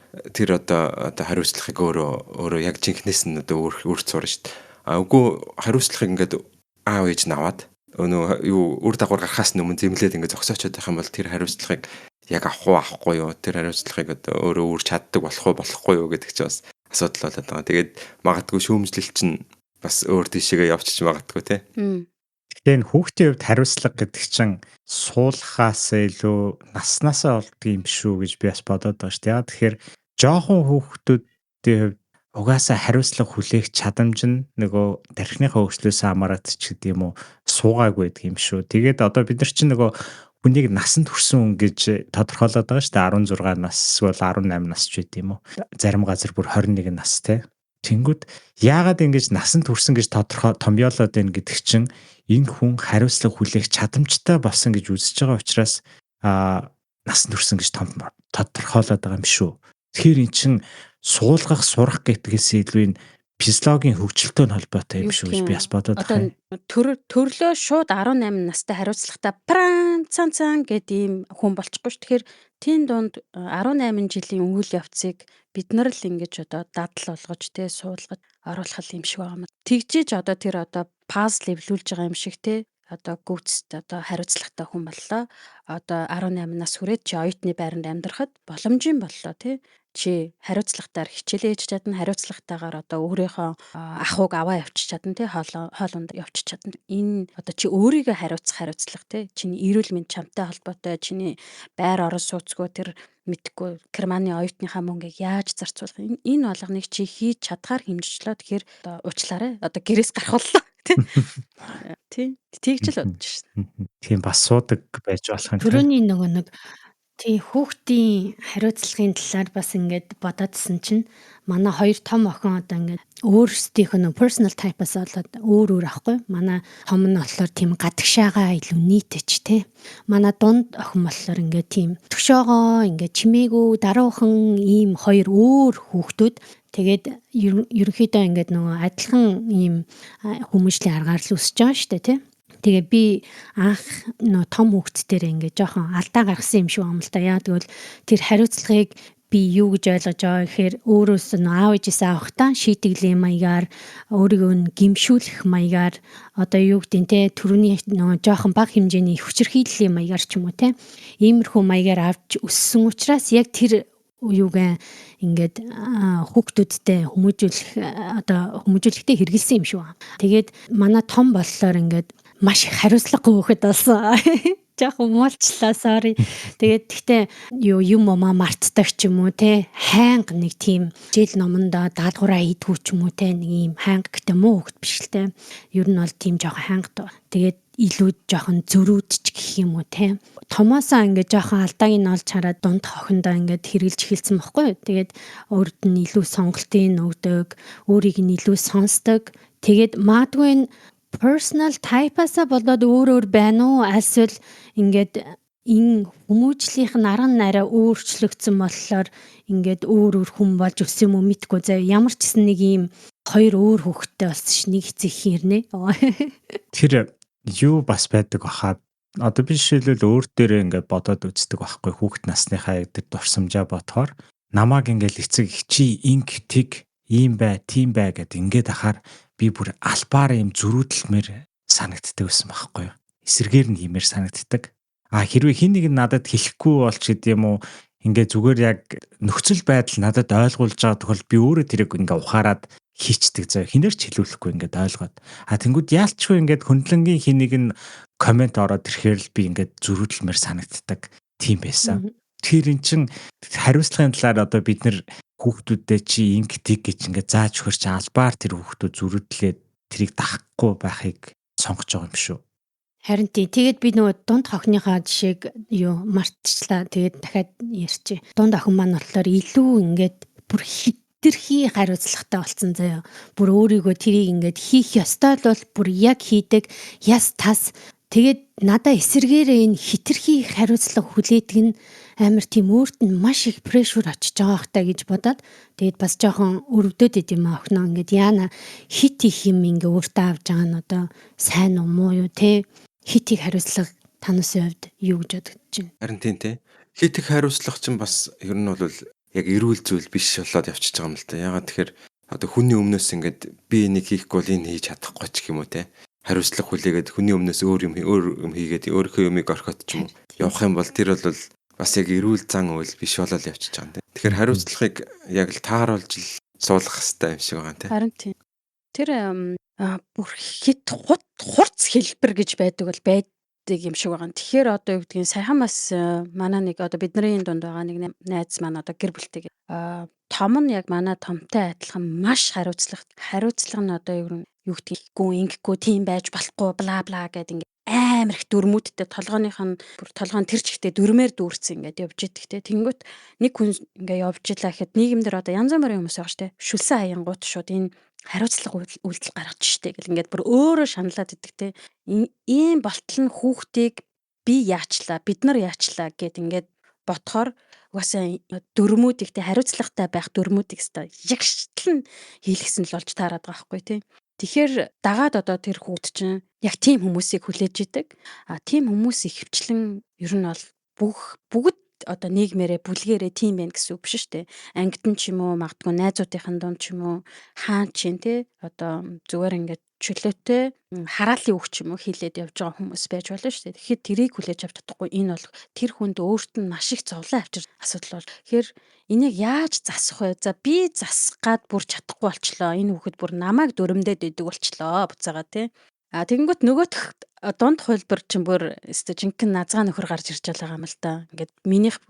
одоо хариуцлагыг өөрөө яг жинхнээс нь одоо өөрт сурна шүү дээ. Үгүй хариуцлагыг ингээд аав ээж нь аваад юу үр дагавар гарахаас өмнө зэмлээд ингээд зогсоочод байх юм бол тэр хариуцлагыг яг авахгүй юу тэр хариуцлагыг одоо өөрөө үүрч чаддаг болохгүй юу гэдэг чинь бас асуудал болоод байгаа. Тэгээд магадгүй шүүмжлэл чинь бас өөр тийшээгээ явчих магадгүй те. Тэгэхээр энэ хүүхдийн хувьд хариуцлага гэдэг чинь суулгахаас илүү наснаасаа болдго юм шүү гэж би бас бодоод байгаа шүү дээ. Тэгэхээр жоохон хүүхдүүдийн хувьд угаасаа хариуцлага хүлээх чадамж нь нөгөө тархиныхаа хөгжлөөс хамаарат ч гэдэг юм уу суугаагүй байдаг юм шүү. Тэгээд одоо бид нар чинь нөгөө хүнийг насанд хүрсэн хүн гэж тодорхойлоод байгаа шүү дээ. 16 нас эсвэл 18 нас ч гэдэг юм уу. Зарим газар бүр 21 нас те. Тэнгүүд яагаад ингэж насанд хүрсэн гэж томьёолоод байна гэдэг чинь энэ хүн хариуцлага хүлээх чадамжтай болсон гэж үзэж байгаа учраас насанд хүрсэн гэж тодорхойлоод байгаа юм шүү. Тэгэхээр эн чинь суулгах, сурах гэдгээс илүү энэ физиологийн хөгжилтэй нь холбоотой юм шүү гэж би бас бодоод байна. Төрлөө шууд 18 настай хариуцлагатай цан гэдэг ийм хүн болчихгүй шүү. Тэгэхээр тийм дунд 18 жилийн үйл явцыг бид нар л ингэж одоо дадал болгож те суулгаж оруулах юм шиг байгаа юм. Тэгжиж одоо тэр одоо пазл эвлүүлж байгаа юм шиг те одоо гүйцэд одоо хариуцлагатай хүн боллоо. Одоо 18 нас хүрээд чи оюутны байранд амьдрахад боломжийн боллоо те. Чи хариуцлагатаар хичээлээ хийж чадна, хариуцлагатайгаар одоо өөрийнхөө ахуйг аваа явчих чадна тий хоолунд явчих чадна. Энэ одоо чи өөрийгөө хариуцах хариуцлага тий чиний эрүүл мэнд чамтай холбоотой, чиний байр орон сууцгүй тэр мэдхгүй Германы оюутныхаа мөнгийг яаж зарцуулах энэ болгоныг чи хийж чадхаар хэмжижлөө тэгэхээр одоо уучлаарай одоо гэрээс гарахуллаа тий тэгж л бодож шин. Тийм бас суудаг байж болох юм. Төрөний нөгөө нэг тий хүүхдийн хариуцлагын талаар бас ингээд бодоодсэн чинь манай хоёр том охин одоо ингээд өөрсдийнх нь personal type-аас болоод өөр ахгүй. Манай том нь болохоор тийм гадагшаага илүү нийтэж тий. Манай дунд охин болохоор ингээд тийм төгшөөгөө ингээд чимээгүй даруухан ийм хоёр өөр хүүхдүүд. Тэгээд ерөнхийдөө ингээд нөгөө адилхан ийм хүмүүжлийн аргаар л өсөж байгаа шүү дээ тий. Тэгээ би анх нөө том хүүхдтээр ингээд жоохон алдаа гаргасан юм шиг юм л да. Яа тэгвэл тэр хариуцлагыг би юу гэж ойлгож байгаа гэхээр өөрөөс нь аав ээжээс авахтаа шийтгэлийн маягаар өөрийгөө нь гимшүүлэх маягаар одоо юу гэдэг те түрүүний нөгөө жоохон бага хэмжээний хүчирхийллийн маягаар ч юм уу те иймэрхүү маягаар авч өссөн учраас яг тэр юугаа ингээд хүүхдүүдтэй хүмүүжүүлэхдээ хэрэгэлсэн юм шиг байна. Тэгээд манай том болохоор ингээд маш их хариуцлагагүй хөхөд болсон. Жаахан муулчлаа sorry. Тэгээд гэхдээ юм мартдаг ч юм уу те хайнга нэг тийм жил номондоо даалгавраа хийдгүү ч юм уу те нэг юм хайнга гэдэг муу хөхт биш л те. Ер нь бол тийм жоохон хайнгад. Тэгээд илүү жоохон зөрүүдч гэх юм уу те. томоосоо ингээд жоохон алдааг нь олж хараад дунд хохиндоо ингээд хэрэгжилж эхэлсэн байхгүй юу. Тэгээд өөрт нь илүү сонголтын өгдөг, өөрийг нь илүү сонсдог. Тэгээд магадгүй энэ personal type-асаа болоод өөр байна уу? Эсвэл ингээд энэ хүмүүжлийнх нь арга нараа өөрчлөгдсөн болохоор ингээд өөр хүн болж өссөн юм уу мэдгүй. За ямар ч гэсэн нэг ийм хоёр өөр хүүхэдтэй болсон ш нэг эцэг хэрнэ. Тэр юу бас байдаг баха. Одоо би жишээлбэл өөр дээрээ ингээд бодоод үздэг байхгүй хүүхэд насныхаа тэр дурсамжаа бодохоор намааг ингээд эцэг чи инг тэг ийм бай, тийм бай гэд ингээд ахаар би бүр албаар юм зөрүүдлмээр санагддаг байсан байхгүй юу. Эсэргээр нь иймэр санагддаг. Хэрвээ хин нэг нь надад хэлэхгүй болч гэдэм үү ингээ зүгээр яг нөхцөл байдал надад ойлгуулж байгаа тохиол би өөрөө тэрийг ингээ ухаарад хийчдэг заа хинээр ч хэлүүлэхгүй ингээд ойлгоод тэнгууд яалчгүй ингээд хөндлөнгийн хин нэг нь комент ороод ирэхээр л би ингээд зөрүүдлмээр санагддаг тийм байсан. Тэр эн чин хариуцлагын талаар одоо бид нар хүүхдүүдэд чи инг тэг гэж ингээд зааж өгөр чи албаар тэр хүүхдүүд зөрүүдлээд тэрийг дахгүй байхыг сонгож байгаа юм шүү. Харин тэгээд би нөгөө дунд хохныхаа жишээг мартчихлаа. Тэгээд дахиад ярьчих. Дунд охин маань болохоор илүү ингээд бүр хитрхи хариуцлагатай болсон заяа. Бүр өөрийгөө тэрийг ингээд хийх ёстой л бол бүр яг хийдэг. Яс тас. Тэгээд надаа эсэргээрээ энэ хитрхи хариуцлага хүлээдэг нь амар тийм өөрт нь маш их прешэр очиж байгаа хта гэж бодоод тэгээд бас жоохон өрөвдөд идэм охиноо ингээд яана хит их юм ингээ өөртөө авч байгаа нь одоо сайн уу муу юу те хит их хариуцлага танаас хувьд юу гэж бодож байна. Харин тийм те. Хит их хариуцлага чинь бас ер нь бол яг эрүүл зүйл биш болоод явчихж байгаа юм л да. Ягаад тэгэхээр одоо хүний өмнөөс ингээд би энийг хийхгүй бол энэ хийж чадахгүй ч юм уу те. Хариуцлага хүлээгээд хүний өмнөөс өөр юм хийгээд өөрийнхөө юмыг орхиод ч юм уу явах юм бол тэр бол бас яг эрүүл зан үйл биш болоод явчихж байгаа юм те. Тэгэхээр хариуцлагыг яг л тааруулж л суулгах хэрэгтэй юм шиг байгаа юм те. Харин тийм. Тэр бүр хит хурц хэлбэр гэж байдаг бол байдаг юм шиг байгаа. Тэгэхээр одоо юу гэдгийг саяхан бас манай нэг одоо бидний дунд байгаа нэг найз маань одоо гэр бүлтэй том нь яг манай томтой адилхан маш хариуцлага нь одоо юу гэдгийг ингэхгүй тийм байж болохгүй бла бла гэдэг ингээд амар их дүрмүүдтэй толгойных нь бүр толгойн тэр чигтээ дүрмээр дүүрсэн ингээд явж идэх те. Тэнгүүт нэг хүн ингээд явж илаа гэхэд нийгэмдэр одоо янз бүрийн хүмүүс байгаа штэ. Шүлсэн хаянгууд шууд энэ хариуцлага үйлдэл гаргаж штэ гэл ингээд бүр өөрөө шаналаад идэх те. Ийм болтол нь хүүхдийг би яачлаа бид нар яачлаа гэд ингээд ботхоор угаасаа дүрмүүдийг те хариуцлагатай байх дүрмүүдийг өстой ягшлан хийлгсэн л болж таарад байгаа байхгүй те. Тэгэхээр дагаад одоо тэр хүүхд чинь яг тийм хүмүүсийг хүлээж идэг. Тийм хүмүүс ихэвчлэн ер нь бол бүгд одоо нийгмээрээ бүлгээрээ тийм байх гэсэн үг биш шүү дээ. Ангид нь ч юм уу магадгүй найзуудынхын дунд ч юм уу хаан чинь те одоо зүгээр ингээд чөлөөтэй хараалын үг ч юм уу хийлээд явж байгаа хүмүүс байж болно шүү дээ. Тэгэхээр тэрийг хүлээж авч чадахгүй энэ бол тэр хүнд өөрт нь маш их зовлон авчир асуудал бол. Тэгэхээр энийг яаж засах вэ? За би засах гад бүр чадахгүй болчлоо. Энэ хүүхэд бүр намайг дөрөмдөд идэг болчлоо буцаага тий. Тэгэнгүүт нөгөөх дунд хувилбар чинь бүр өстө жинхэнэ назгаа нөхөр гарч ирж байгаа юм л да. Ингээд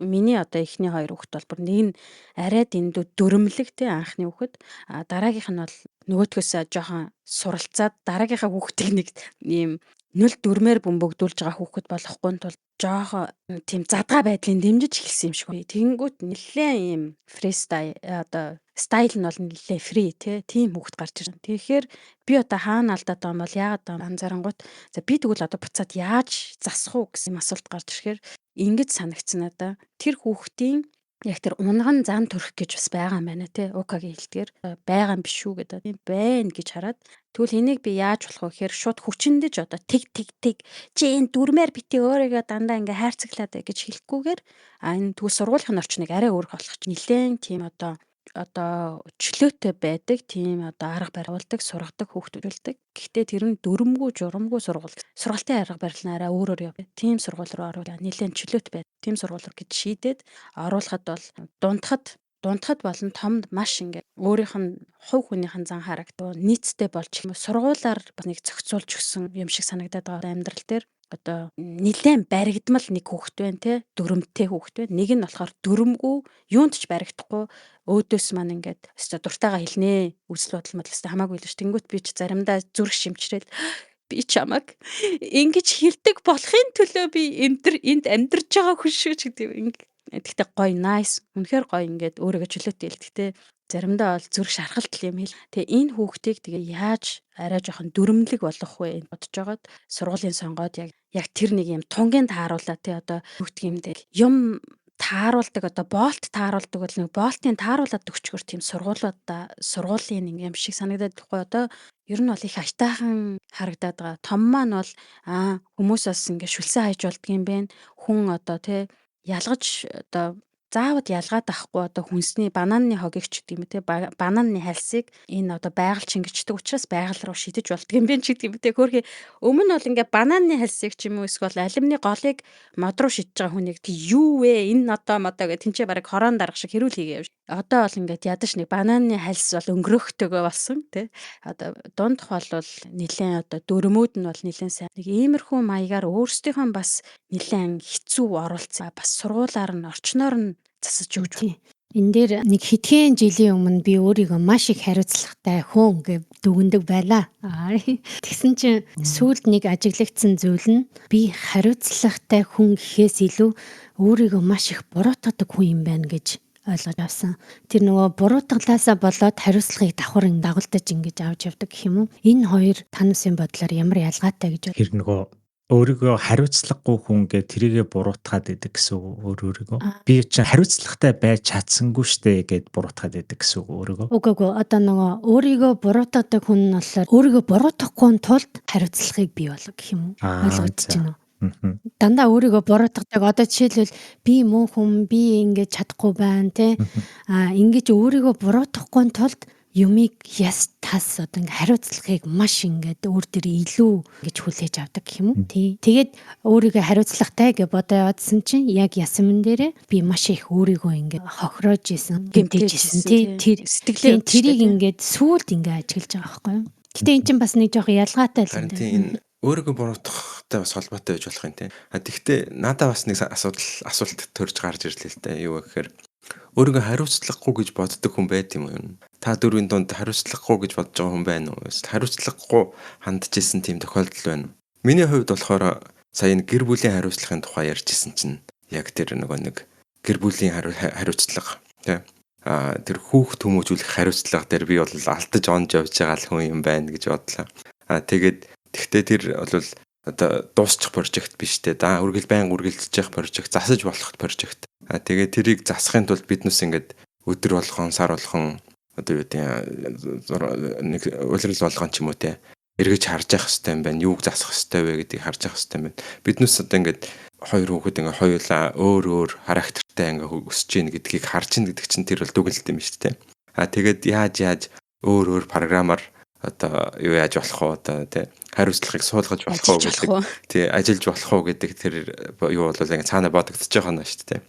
миний одоо эхний хоёр хүүхэд бол бүр нэг нь арайд энд дөрөмлөг тий анхны хүүхэд. Дараагийнх нь бол нөгөөдгөөсөө жоохон суралцаад дараагийнхаа хүүхдийг нэг ийм 0-4-ээр бөмбөгдүүлж байгаа хүүхэд болохгүй тул жоохон тийм задгаа байдлын дэмжиж эхэлсэн юм шиг байна. Тэгэнгүүт нэлээ ийм фристайл одоо стайл нь бол нэлээ фри тийм хүүхэд гарч ирсэн. Тэгэхээр би одоо хаана алдаад байгаа юм бол яагаад анзаарангууд за би тэгвэл одоо буцаад яаж засах уу гэсэн асуулт гарч ирэхээр ингэж санагдсан надаа. Тэр хүүхдийн яг тэр унган зам төрөх гэж бас байгаа юм байна те. УК-гийн хэлдгээр байгаа юм биш үү гэдэг. Тийм байна гэж хараад тэгвэл энийг би яаж болох вэ гэхээр шууд хүчиндэж одоо тэг чи энэ дүрмээр бити өөрийгөө дандаа ингээ хайрцаглаад гэж хэлэхгүйгээр энэ тэгвэл сургуулийн орчныг арай өөр болох чинь нэлээд тийм одоо чөлөөтэй байдаг тийм одоо арга барилдаг сургадаг хүүхдүүдэлдэг. Гэхдээ тэр нь дөрөмгүй журамгүй сургалтын арга барил нь арай өөрөөр яв. Тийм сургууль руу оруулаа нэлээд чөлөөт байд. Тийм сургууль руу гэж шийдээд оруулахад бол дундхад болон томд маш ингээ өөрийнх нь хувь хүнийх нь зан харагдав нийцтэй болж сургуулаар бас нэг зохицуулж өгсөн юм шиг санагдаад байгаа амьдрал дээр одоо нэлээд баригдмал нэг хүүхэд байна те дөрөмтэй хүүхэд байна. Нэг нь болохоор дөрөмгүй юунд ч баригдахгүй өөдөөс маань ингээд өстө дуртайгаа хэлнэ. Үсэл бодол модлостой хамаагүй л ш. Тэнгүүт би ч заримдаа зүрх шимчрэл би чамайг ингэж хэлдэг болохын төлөө би энд амьдарч байгаа хүн шүү ч гэдэг юм. Тэгтээ гоё nice. Үнэхээр гоё ингээд өөрийгөө чөлөөтэй хэлдэг те. Заримдаа бол зүрх шархалтл юм хэл. Тэгээ энэ хүүхдийг тэгээ яаж арай жоохон дүрмлэг болгох вэ бодож байгаад сургуулийн сонгоод яг тэр нэг юм тунгийн тааруулаа те одоо хүүхдг юм дээр юм тааруулдаг одоо болт тааруулдаг бол нэг болтын тааруулаад өгчгөр тийм сургуулийн нэг юм шиг санагдаад байхгүй одоо ер нь бол их аятайхан харагдаад байгаа. Том маань бол хүмүүс бас ингээд шүлсэн хайж болдго юм бэ. Хүн одоо те ялгаж одоо заавал ялгаад авахгүй одоо хүнсний бананы хогийг ч гэдэг юм те бананы хальсыг энэ одоо байгаль чингичдэг учраас байгаль руу шидэж болдго юм бэ ч гэдэг юм те хөөхий өмнө нь бол ингээд бананы хальсыг ч юм уу эсвэл алюмины голыг мод руу шидэж байгаа хүнийг тий юу вэ энэ одоо модоо гэх тэнцээ бараг хорон дарах шиг хэрүүл хийгээ. Одоо бол ингээд ядаж нэг бананы хальс бол өнгөрөхтөгөө болсон те одоо дунд хол бол нэлээд одоо дөрмүүд нь бол нэлээд сайн нэг иймэрхүү маягаар өөрсдийнхөө бас нэлээд хэцүү оролцоо бас сургуулаар нь орчноор нь засаж өгч Тий. Энэ дээр нэг хэдхэн жилийн өмнө би өөрийгөө маш их хариуцлагатай хүн гэж дүгндэг байлаа. Тэгсэн чинь сүүлд нэг ажиглагдсан зүйл нь би хариуцлагатай хүн гэхээс илүү өөрийгөө маш их буруутгадаг хүн юм байна гэж ойлгож авсан. Тэр нөгөө буруутгалаасаа болоод хариуцлагыг давхар дагуулдаж ингэж авч явдаг гэх юм уу? Энэ хоёр танусын бодлоор ямар ялгаатай гэж Тэр нөгөө өөрийгөө хариуцлагагүй хүн гэ тэрийгэ буруутгаад идэг гэсэн үг өөрийгөө. Би чинь хариуцлагатай байж чадсангүй штэ гэд буруутгаад идэг гэсэн үг өөрийгөө. Үгүй одоо нөгөө өөрийгөө буруутгадаг хүн нь болохоор өөрийгөө буруутгахгүй тулд хариуцлагыг бий болго гэх юм уу? Ойлгож байна уу? Дандаа өөрийгөө буруутгадаг одоо жишээлбэл би муу хүн би ингэж чадахгүй байна те ингэж өөрийгөө буруутгахгүй тулд юмыг тас одоо ингээ хариуцлагыг маш ингээд өөр дээр илүү гэж хүлээж авдаг гэх юм уу? Тэгээд өөрийгөө хариуцлагатай гэж бодоод явдсан чинь яг ясман дээрээ би маш их өөрийгөө ингээ хохироож исэн, гэмтэж исэн тий сэтгэлээ тэрийг ингээд сүулт ингээ ажиглаж байгаа байхгүй юу? Гэтэ эн чинь бас нэг жоох ялгаатай л юм байна. Тийм өөрийгөө буруутгахтай бас холбоотой байж болох юм те. Тэгтээ надад бас нэг асуулт төрж гарч ирлээ л дээ. Юу гэхээр өөрийгөө хариуцлагагүй гэж боддог хүн байт юм уу? Та дөрвийн дунд хариуцлагагүй гэж бодож байгаа хүн байна уу? Хариуцлагагүй хандж исэн тийм тохиолдол байна уу? Миний хувьд болохоор сая гэр бүлийн хариуцлагын тухай ярьжсэн чинь яг тэр нэг гэр бүлийн хариуцлага тий. Тэр хүүхд хүмүүжүүлэх хариуцлага дээр би бол алтаж онж явж байгаа л хүн юм байна гэж бодлоо. Тэгтээ тэр бол одоо дуусчих прожект биш те. Байнга үргэлжлэж явах прожект, засаж болох прожект. Тэгээд тэрийг засахын тулд биднес ингээд өдөр болгон, сар болгон одоо юу гэдэг нэг улирал болгон ч юм уу те. Эргэж харж явах хэрэгтэй юм байна. Юуг засах хэрэгтэй вэ гэдгийг харж явах хэрэгтэй юм байна. Биднес одоо ингээд хоёр хүүхэд ингээд хоёулаа өөр характертай ингээд өсөж гин гэдгийг харж ин гэдэг чинь тэр бол дүгнэлт юм шүү дээ. Тэгээд яаж өөр програмаар одоо юу яаж болох вэ одоо тий хариуцлагыг суулгаж болох уу гэдэг тий ажиллаж болох уу гэдэг тэр юу бол ингээд цаана бодогдож байгаа нь шүү дээ.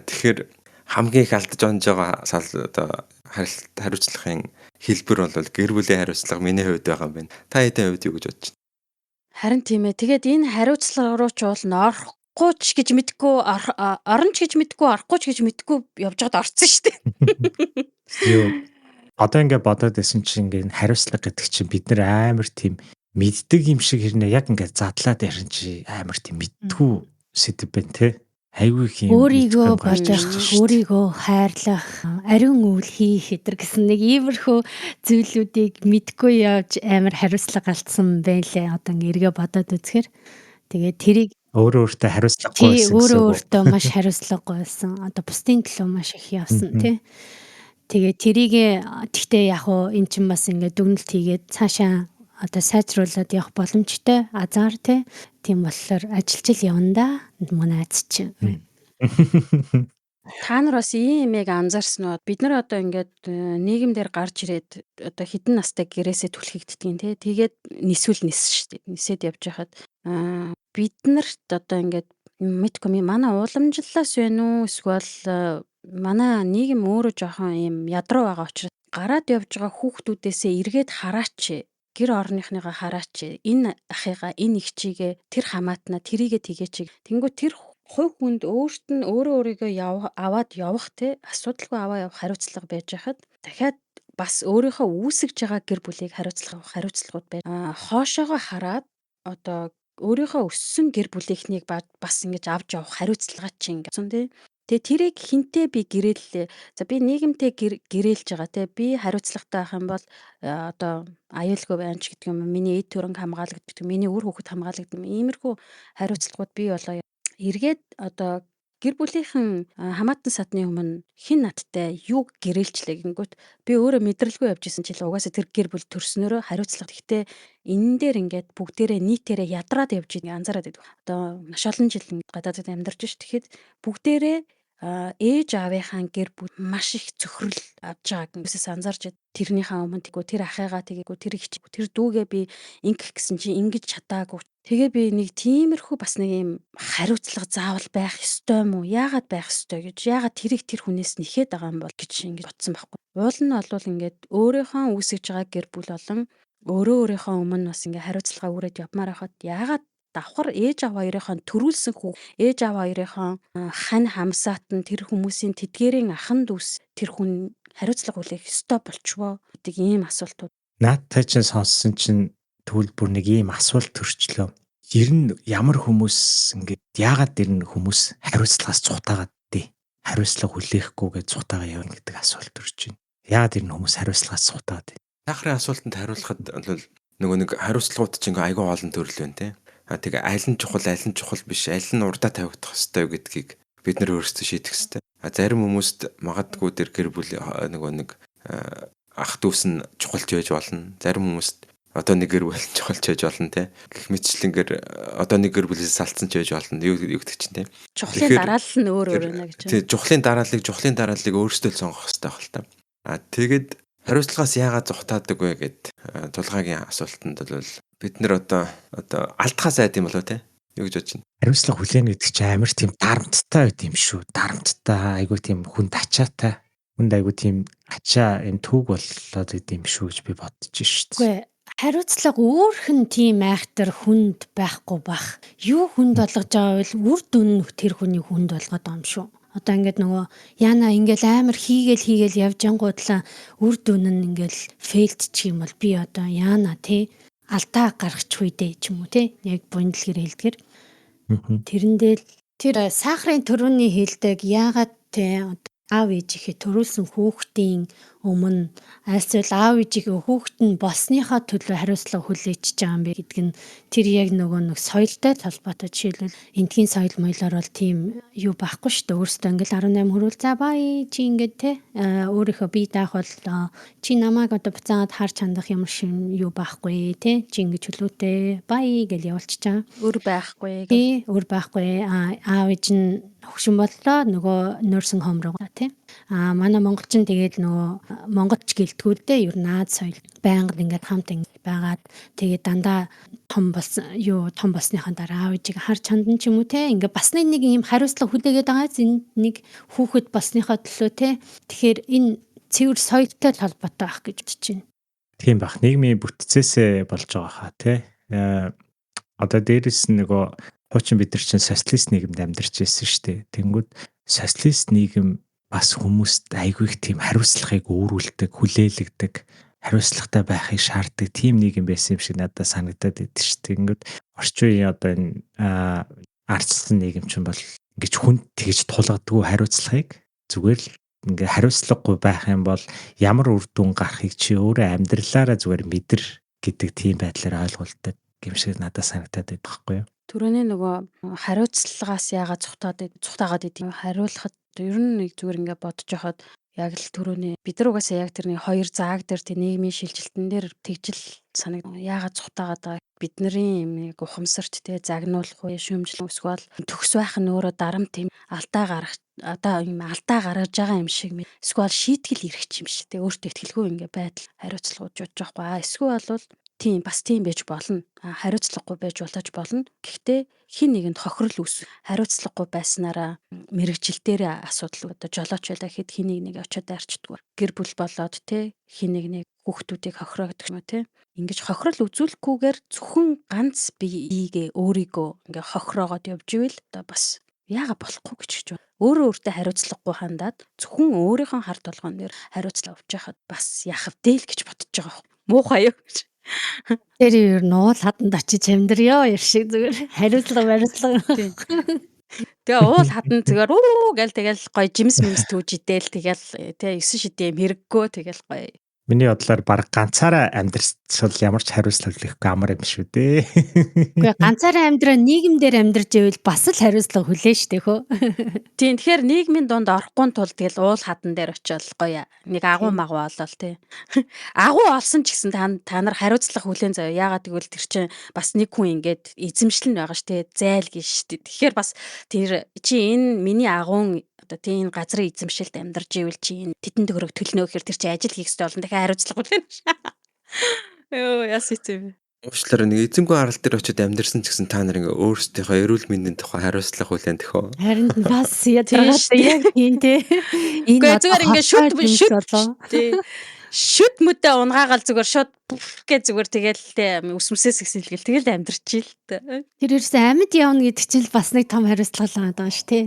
Тэгэхээр хамгийн их алдаж онж байгаа одоо хариуцлагын хэлбэр бол гэр бүлийн хариуцлага миний хувьд байгаа юм байна. Та хэдийн хувьд юу гэж бодож байна? Харин тийм ээ. Тэгээд энэ хариуцлага руу ч бол орохгүй ч гэж мэдгүй орно ч гэж мэдгүй орохгүй ч гэж мэдгүй явж байгаад орсон шүү дээ. Юу одоо ингээд бодоод исэн чинь ингээд хариуцлага гэдэг чинь бид нар амар тийм мэддэг юм шиг хэрнээ яг ингээд задлаад ярин чи амар тийм мэдтгүү сэдв байна те. Айгүй их юм өөрийгөө божих, өөрийгөө хайрлах, ариун үйл хийх гэдэр гэсэн нэг иймэрхүү зүйлүүдийг мэдгүй явж амар хариуцлага алдсан байлээ. Одоо ингээ эргээ бодоод үзэхээр тэгээд тэрийг өөртөө хариуцлагагүй байсан. Өөртөө маш хариуцлагагүй байсан. Одоо бусдын төлөө маш их явсан тий. Тэгээд тэрийг тэгтээ яг уу эн чинь бас ингээ дүгнэлт хийгээд цаашаа одоо сайжруулад явах боломжтой азар тийм болохоор ажиллаж явна да манайц чинь. Та нар бас ийм юмыг анзаарсан уу? Бид нар одоо ингээд нийгэмдэр гарч ирээд одоо хідэн настай гэрээсээ түлхэгддгийн тий. Тэгээд нисвэл нис шүү дээ. Нисээд явж байхад бид нарт одоо ингээд мэдгүй манай уламжлалаас байна уу? Эсвэл манай нийгэм өөрөө жоохон юм ядруу байгаа учраас гараад явж байгаа хүүхдүүдээсээ эргээд хараач. Гэр орныхныгаа хараач. Энэ ахыгаа, энэ ихчигээ тэр хамаатна тэрийгэ тэгээч. Тэнгүү тэр хувь хүнд өөрт нь өөрийгөө аваад явах асуудалгүй аваа явах хариуцлага байж хахад дахиад бас өөрийнхөө үүсгэж байгаа гэр бүлийг хариуцлагууд байж. Хоошоогоо хараад одоо өөрийнхөө өссөн гэр бүлийнхнийг бас ингэж авч явах хариуцлага чи ингэсэн тий. Тэгээ тэрийг хинтээ би гэрээллээ. За би нийгэмтэй гэрээлж байгаа тий. Би хариуцлагатай байх юм бол одоо аюулгүй байна ч гэдэг юм. Миний эд төрөнг хамгаалагддаг, миний үр хүүхэд хамгаалагддаг. Иймэрхүү хариуцлагууд би болоо эргээд одоо гэр бүлийнхэн хамаатан садны өмнө хэн надтай юу гэрээлчлээ гингүүт би өөрөө мэдрэлгүй явж исэн чил угаасаа тэр гэр бүл төрснөөрөө хариуцлага. Гэхдээ энэ дээр ингээд бүгдээрээ нийтээрээ ядраад явж байгаа анзаараад байдаг. Одоо маш олон жил гадаадд амьдарч ш. Тэгэхэд бүгдээрээ ээж аавынхаа гэр бүл маш их цөхрөл авж байгааг нүсээс анзаарч байна. Тэрнийхээ өмнө тэгвэл тэр ахыгаа тэгээгүй тэр их тэр дүүгээ би ингэх гэсэн чи ингэж чадаагүй. Тэгээ би нэг тиймэрхүү бас нэг юм хариуцлага заавал байх ёстой юм уу? Яагаад байх ёстой гэж яагаад тэрийг тэр хүнээс нэхэд байгаа юм бол гэж ингэж бодсон байхгүй. Уул нь олвол ингээд өөрийнхөө үүсгэж байгаа гэр бүл болон өөрийнхөө өмнө бас ингээ хариуцлага өрөөд явмаар байхад яагаад давхар ээж аав хоёрынхаа төрүүлсэн хүү ээж аав хоёрынхаа хань хамсаат нь тэр хүмүүсийн тэдгэрийн ахан дүүс тэр хүн хариуцлага хүлээх ёстой болчвоо гэдэг ийм асуултууд. Наадтай чинь сонссон чинь тэгвэл бүр нэг ийм асуулт төрчлөө. Ер нь ямар хүмүүс ингээд яагаад ер нь хүмүүс хариуцлагаас цухтаагаад дээ? Хариуцлага хүлээхгүйгээ цухтаагаа явна гэдэг асуулт төрж байна. Яагаад ер нь хүмүүс хариуцлагаас цухтаагаад дээ? Сайхрын асуултанд хариулахад бол нөгөө нэг хариуцлагууд чинь айгүй олон төрөл байна те. Тэгээ аль нь чухал биш, аль нь урдаа тавигдах ёстой гэдгийг бид нар өөрсдөө шийдэх ёстой. Зарим хүмүүст магадгүй тэр гэр бүл нөгөө нэг ах дүүс нь чухалч байж болно. Зарим хүмүүст одоо нэг гэр бүл чухалч байж болно те. Гэх мэтчлэнгээр одоо нэг гэр бүлээс салцсан ч байж болно. Юу гэдэг чинь те. Чухлын дараалал нь өөр байна гэж. Тэгээ чухлын дарааллыг өөрсдөө л сонгох ёстой байх л та. Тэгээд хариуцлагаас яагаад зугатаадаг вэ гэд тулгаагийн асуултанд бол бид нэр одоо алдхаас айд юм болоо те. Юу гэж бодож байна? Хариуцлага хүлээнэ гэдэг чинь амар тийм дарамттай байт юм шүү. Дарамттай айгүй тийм хүнд ачаатай. Хүнд айгүй тийм ачаа юм түүг болоод идэм шүү гэж би бодож шүү дээ. Үгүй хариуцлага өөрх нь тийм айхтар хүнд байхгүй бах. Юу хүнд болгож байгаа вэ? Үр дүн нь тэр хүний хүнд болгоод байгаа юм шүү. Одоо ингээд нөгөө яана ингээл амар хийгээл явж ангуудлаа үр дүн нь ингээл фейлд ч юм бол би одоо яана тий алдаа гаргачихгүй дээ ч юм уу тий яг буйндлгэр хэлдгэр тэрэндээ тэр сахарын төрөний хэлдэг яагаад тий аав ээжийнхээ төрүүлсэн хүүхдийн өмнө альсвал аав ээжийнхээ хүүхэд нь болсныхаа төлөө хариуцлага хүлээж байгаа юм бэ гэдэг нь тэр яг нөгөө нэг соёлтой холбоотой. Жишээлбэл эндхийн соёл моёлоор бол тийм юу байхгүй шүү дээ. Өөрөөсөө ингээл 18 хүрүүл за бай чи ингээд те өөрийнхөө бие даах бол чи намайг одоо буцаад харж хандах ямар шин юу байхгүй те чи ингээд чөлөөтэй бай гэж явуулчих чаа. Өр байхгүй. Тий өр байхгүй аав ээж нь хөвшин боллоо нөгөө нөрсөн хомроо тий манай монголчин тэгээд нөгөө монголч гэлтгүүд дээ ер нь Аз соёл байнга ингээд хамт ингээд байгаад тэгээд дандаа том болсныхаа дараа аав ээжийг харж хандан ч юм уу те ингээд бас нэг юм хариуцлага хүлээгээд байгаа зин нэг хүүхэд болсныхаа төлөө те тэгэхээр энэ цэвэр соёлтой холбоотой байх гэж бодож байна. Тийм бах нийгмийн бүтцээсээ болж байгаа хаа те одоо дээрэс нөгөө хуучин бид нар чинь социалист нийгэмд амьдарч байсан шүү дээ. Тэнгүүд социалист нийгэм бас хүмүүст айгүй их тийм хариуцлагыг өөрүүлдэг, хүлээлгдэг, хариуцлагатай байхыг шаарддаг тийм нийгэм байсан юм шиг надад санагдаад байдаг шүү дээ. Тэнгүүд орчин үеийн одоо энэ ардчилсан нийгэм чинь бол ингэж хүнд тэгж тулгадгүй хариуцлагыг зүгээр л ингээ хариуцлагагүй байх юм бол ямар үр дүн гарахыг чи өөрөө амьдралаараа зүгээр мэдэр гэдэг тийм байдлаар ойлгуулдаг юм шиг надад санагдаад байдаг байхгүй юу? Түрүүний нөгөө хариуцлагаас яагаад цухтаагаад идэв хариулахад ер нь нэг зүгээр ингээ бодож байхад яг л түрүүний бид нар угаасаа яг тэрний хоёр зааг дээр тий нийгмийн шилжилтэн дээр тэгжил санагд яагаад цухтаагаад байгаа бид нарын юм нэг ухамсарт тий загнуулах уу шүүмжлэн өсгөөл төгс байх нь өөрөө дарамт юм алдаа гарах одоо юм алдаа гаргаж байгаа юм шиг эсвэл шийтгэл ирэх юм шиг тий өөртөө ихтгэлгүй ингээ байдал хариуцлагууд жиж байхгүй эсвэл бол тийм бас тийм байж болно. Хариуцлагагүй байж болож болно. Гэхдээ хин нэгэнд хохирол үүс. Хариуцлагагүй байснараа мэрэгжилтээр асуудал одоо жолооч байлаа гэхэд хин нэг очиод арчдгүй. Гэр бүл болоод те хин нэг хүүхдүүдийг хохироогдох юм те. Ингэж хохирол үзүүлэхгүйгээр зөвхөн ганц биеигээ өөрийгөө ингээ хохироогоод явж ивэл одоо бас яага болохгүй гэж хэлж байна. Өөртөө хариуцлагагүй хандаад зөвхөн өөрийнхөө хар толгоон дээр хариуцлага авч яхад бас яах вэ гэж бодож байгаа юм. Муухай юу гэж. Тэр ер нь уул хаданд очиж амьдрё яа шиг зүгээр хариуцлага. Тийм. Тэгээ уул хадан зүгээр уу гээл тэгэл гоё жимс мимс түүж идэл тэгэл тэ 9 шидэ хэрэггөө тэгэл гоё. Миний бодлоор баг ганцаараа амьдрал ямар ч хариуцлага хүлээхгүй амар юм шүү дээ. Үгүй ганцаараа амьдраа нийгэмдэр амьдарч ивэл бас л хариуцлага хүлээн штэ хөө. Тийм тэгэхээр нийгмийн дунд орохгүй тул тэгэл уул хадан дээр очиод гоё нэг агуу Тийм. магуу олол тий. Агуу олсон ч гэсэн та нар хариуцлага хүлээн заяа. Яагаад гэвэл тэр чинь бас нэг хүн ингээд эзэмшил нь байгаа ш тий. Зайлгийн ш тий. Тэгэхээр бас тэр чи энэ миний агуун одоо тийм газрын эзэмшилд амьдарч ивэл чи энэ тетэн төгрөг төлнө гэхээр тэр чи ажил хийх ёстой болно. Дахиад хариуцлага хүлээнэ ш. Йоо яс юм. Уучлаарай нэг эзэмгүй арал дээр очиод амьдэрсэн ч гэсэн та нар ингээ өөрсдийнхөө эрүүл мэндийн тухай хариуцлага хүлээн төхөө. Харин бас ядаргаад яг тийм те. Гэхдээ зүгээр ингээ шүд болоо. тий. Шүд мүдэ унгаагаал зүгээр шууд гэ зүгээр тэгэл тэ үсмсээс ихсэлгэл тэгэл амьдрчий л тэ. Тэр ерөөсөө амьд явна гэдэг чинь бас нэг том хариуцлага л байгаа ш тий.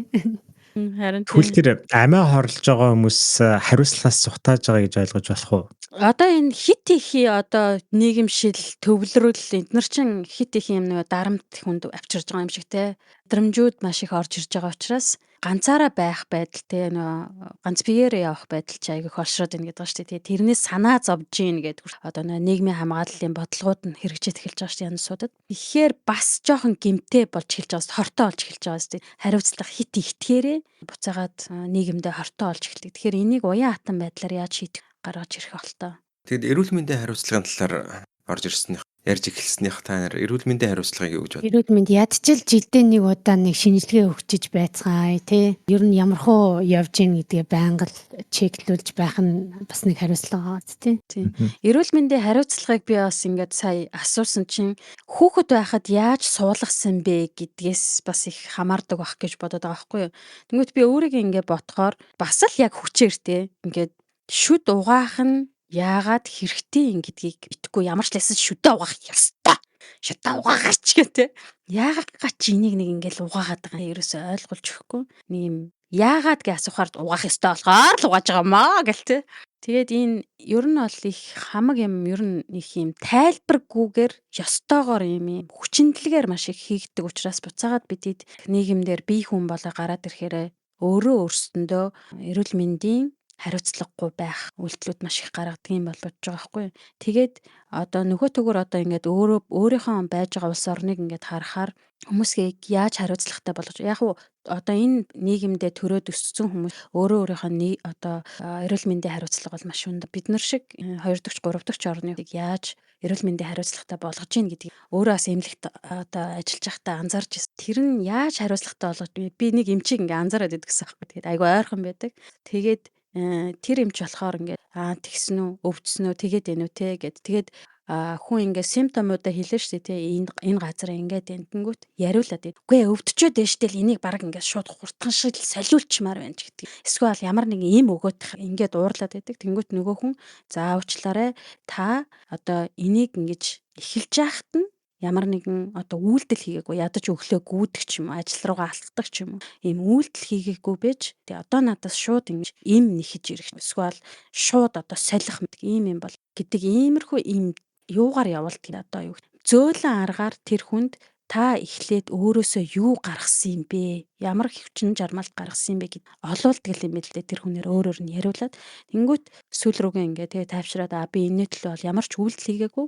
Харин Тэгвэл тэр амиа хорлож байгаа хүмүүс хариуцлагаас зугатааж байгаа гэж ойлгож болох уу? одоо энэ хит ихи одоо нийгэмшил төвлөрөл эднэр чин хит ихи юм нэг дарамт хүнд авчирж байгаа юм шиг те. Дарамжууд маш их орж ирж байгаа учраас ганцаараа байх байдал те нөө ганц биеэрээ явах байдал чи айгүйх олшроод ийн гэдэг ба шүү дээ. Тэрнээс санаа зовж ийн гэдэг одоо нөө нийгмийн хамгааллын бодлогууд нь хэрэгжиж эхэлж байгаа шүү дээ янзсуудад. Тэгэхээр бас жоохон гэмтэй болж эхэлж байгаа шүү. Хортой болж эхэлж байгаа шүү дээ. Хариуцлага хит ихтгээрээ буцаагаад нийгэмдээ хортой болж эхэлдэг. Тэгэхээр энийг уян хатан байдлаар яаж шийдэх гаргаж ирэх болтой. Тэгэд эрүүл мэндийн хариуцлагын талаар орж ирснийх ярьж эхэлснийх та нар эрүүл мэндийн хариуцлагыг юу гэж бод. Эрүүл мэнд ядчил жилдээ нэг удаа нэг шинжилгээ өгчөж байцгаая тий. Ер нь ямархуу явж ийн гэдгээ байнга л чеклүүлж байх нь бас нэг хариуцлага байгаа тий. Тийм. Эрүүл мэндийн хариуцлагыг би бас ингээд сая асуусан чинь хүүхэд байхад яаж суулгасан бэ гэдгээс бас их хамаардаг байх гэж бодоод байгаа байхгүй юу. Тэнгүүт би өөрийгөө ингээд ботхоор бас л яг хүчээртэй ингээд шүд угаах нь яагаад хэрэгтэй юм гэдгийг битггүй ямар ч лсэн шүдэ угаах ёстой. Шүдэ угаагач гэдэг. Яагаад ч энийг нэг ингээл угаагаад байгаа ерөөсөй ойлгуулж өгөхгүй. Нэг юм яагаад гэж асуухаар угаах ёстой болохоор л угааж байгаа маа гэл тэ. Тэгээд энэ ер нь бол их хамаг юм ер нь их юм тайлбаргүйгээр ёстойгоор юм хүчинтэлгээр маш их хийгдэг учраас буцаагаад бид нийгэмдэр бие хүн болоо гараад ирэхээр өөрөө өөрсөндөө эрүүл мэндийн хариуцлагагүй байх үйлдэлүүд маш их гаргадаг юм бол бодож байгаа байхгүй юу. Тэгээд одоо нөгөө төгөр одоо ингээд өөрийнхөө байж байгаа улс орныг ингээд харахаар хүмүүсийг яаж хариуцлагатай болгож яг уу одоо энэ нийгэмдээ төрөөд өссөн хүмүүс өөрийнхөө одоо эрүүл мэндийн хариуцлага бол маш өндөр. Бид нар шиг 2 дахь 3 дахь орныг яаж эрүүл мэндийн хариуцлагатай болгож ийн гэдгийг өөрөө бас эмнэлэгт одоо ажиллаж байхдаа анзаарч ирсэн. Тэр нь яаж хариуцлагатай болгож би нэг эмчийг ингээ анзаараад байдаг гэсэн юм. Тэгээд айгүй ойрхон байдаг. Тэгээд тэр эмч болохоор ингээд тэгсэн үү өвдсөн үү тэгээд энэ үү те гэд тэгээд хүн ингээд симптомуудаа хэлэн штэ те энэ газар ингээд энтэнгүүт яриулаад байд. Үгүй өвдчөөд дээ штэ л энийг баг ингээд шууд хурдхан шиг солиулчмаар байна ч гэдэг. Эсвэл ямар нэгэн им өгөөд ингээд уурлаад байдаг. Тэнгүүт нөгөө хүн за уучлаарай та одоо энийг ингэж эхэлж яахт нь ямар нэгэн одоо үйлдэл хийгээгүй ядаж өглөө гүйдэг ч юм уу ажил руугаа алтдаг ч юм уу ийм үйлдэл хийгээгүй байж тэгээ одоо надаас шууд ингэж им нэхэж ирэх эсвэл шууд одоо солих мэт ийм юм бол гэдэг иймэрхүү ийм юугаар явуулт одоо юу зөөлөн аргаар тэр хүнд та эхлээд өөрөөсөө юу гаргасан юм бэ? Ямар хүчин жармалт гаргасан юм бэ гэд олуулдаг юм бэл дээ тэр хүнээр өөрөөр нь яриулаад тэнгүүт сүүл рүүгээ ингээ тэгээ тайвшраад би энэ төлөө бол ямар ч үйлдэл хийгээгүй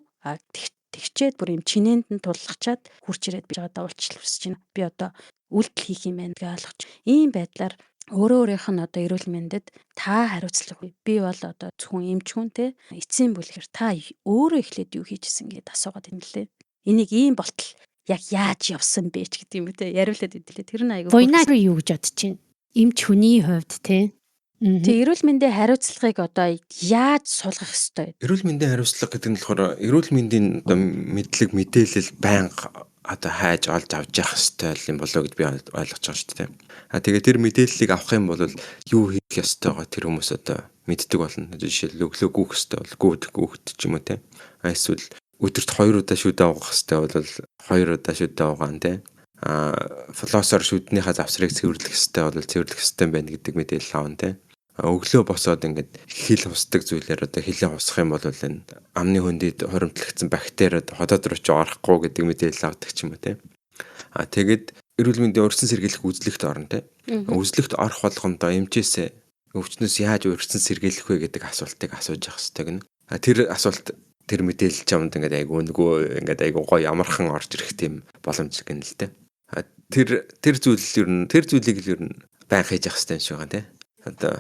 тэгчээд бүр юм чинээнд нь тулгачаад хурч ирээд би жагаа уулчлал хүсэж байна. Би одоо үйлдэл хийх юм байна гэж ойлгож. Ийм байдлаар өөрөөх нь одоо эрүүл мэндэд та хариуцлага би бол одоо зөвхөн эмч хүн те эцсийн бүлгээр та өөрөө эхлээд юу хийжсэн гэдээ асуугаад байна лээ. Энийг ийм болтол яг яаж явсан бэ ч гэдэг юм те яриулаад идлээ. Тэр нь айгүй. Буйнаа юу гэж бодож чинь? Эмч хүний хувьд те. Тэг эрүүл мэндийн хариуцлагыг одоо яаж суулгах ёстой? Эрүүл мэндийн хариуцлага гэдэг нь болохоор эрүүл мэндийн одоо мэдлэг мэдээлэл байнга одоо хайж олж авч явах ёстой юм болоо гэж би ойлгож байгаа шүү дээ. Тэгээ тэр мэдээллийг авах юм бол юу хийх ёстойгоо тэр хүмүүс одоо мэддэг болно. Жишээл өглөө гүүх ёстой бол гүйд ч юм уу те. Эсвэл өдөрт 2 удаа шүдэ уугах ёстой бол 2 удаа шүдэ уугаан те. Флоссоор шүднийхээ завсрыг цэвэрлэх ёстой бол цэвэрлэх ёстой байна гэдэг мэдээлэл аавн те. өглөө босоод ингээд хил хусдаг зүйлээр одоо хилээ хусах юм бол энэ амны хөндөд хоримтлагдсан бактериуд хотод руу ч орохгүй гэдэг мэдээлэл авдаг ч юм уу те. Тэгэд эрүүл мэндийн өрсөн сэргийлэх үзлэгт орно те. Үзлэгт орох болгондоо эмчээсээ өвчнөөс яаж өрсөн сэргийлэх вэ гэдэг асуултыг асууж явах хэрэгтэй гэнэ. Тэр асуулт тэр мэдээлэл чамд ингээд айгу гоё амархан орж ирэх тийм боломж гэнэ л те. Тэр зүйлийг л ер нь байн хийж явах хэрэгтэй юм шиг байгаа те. Одоо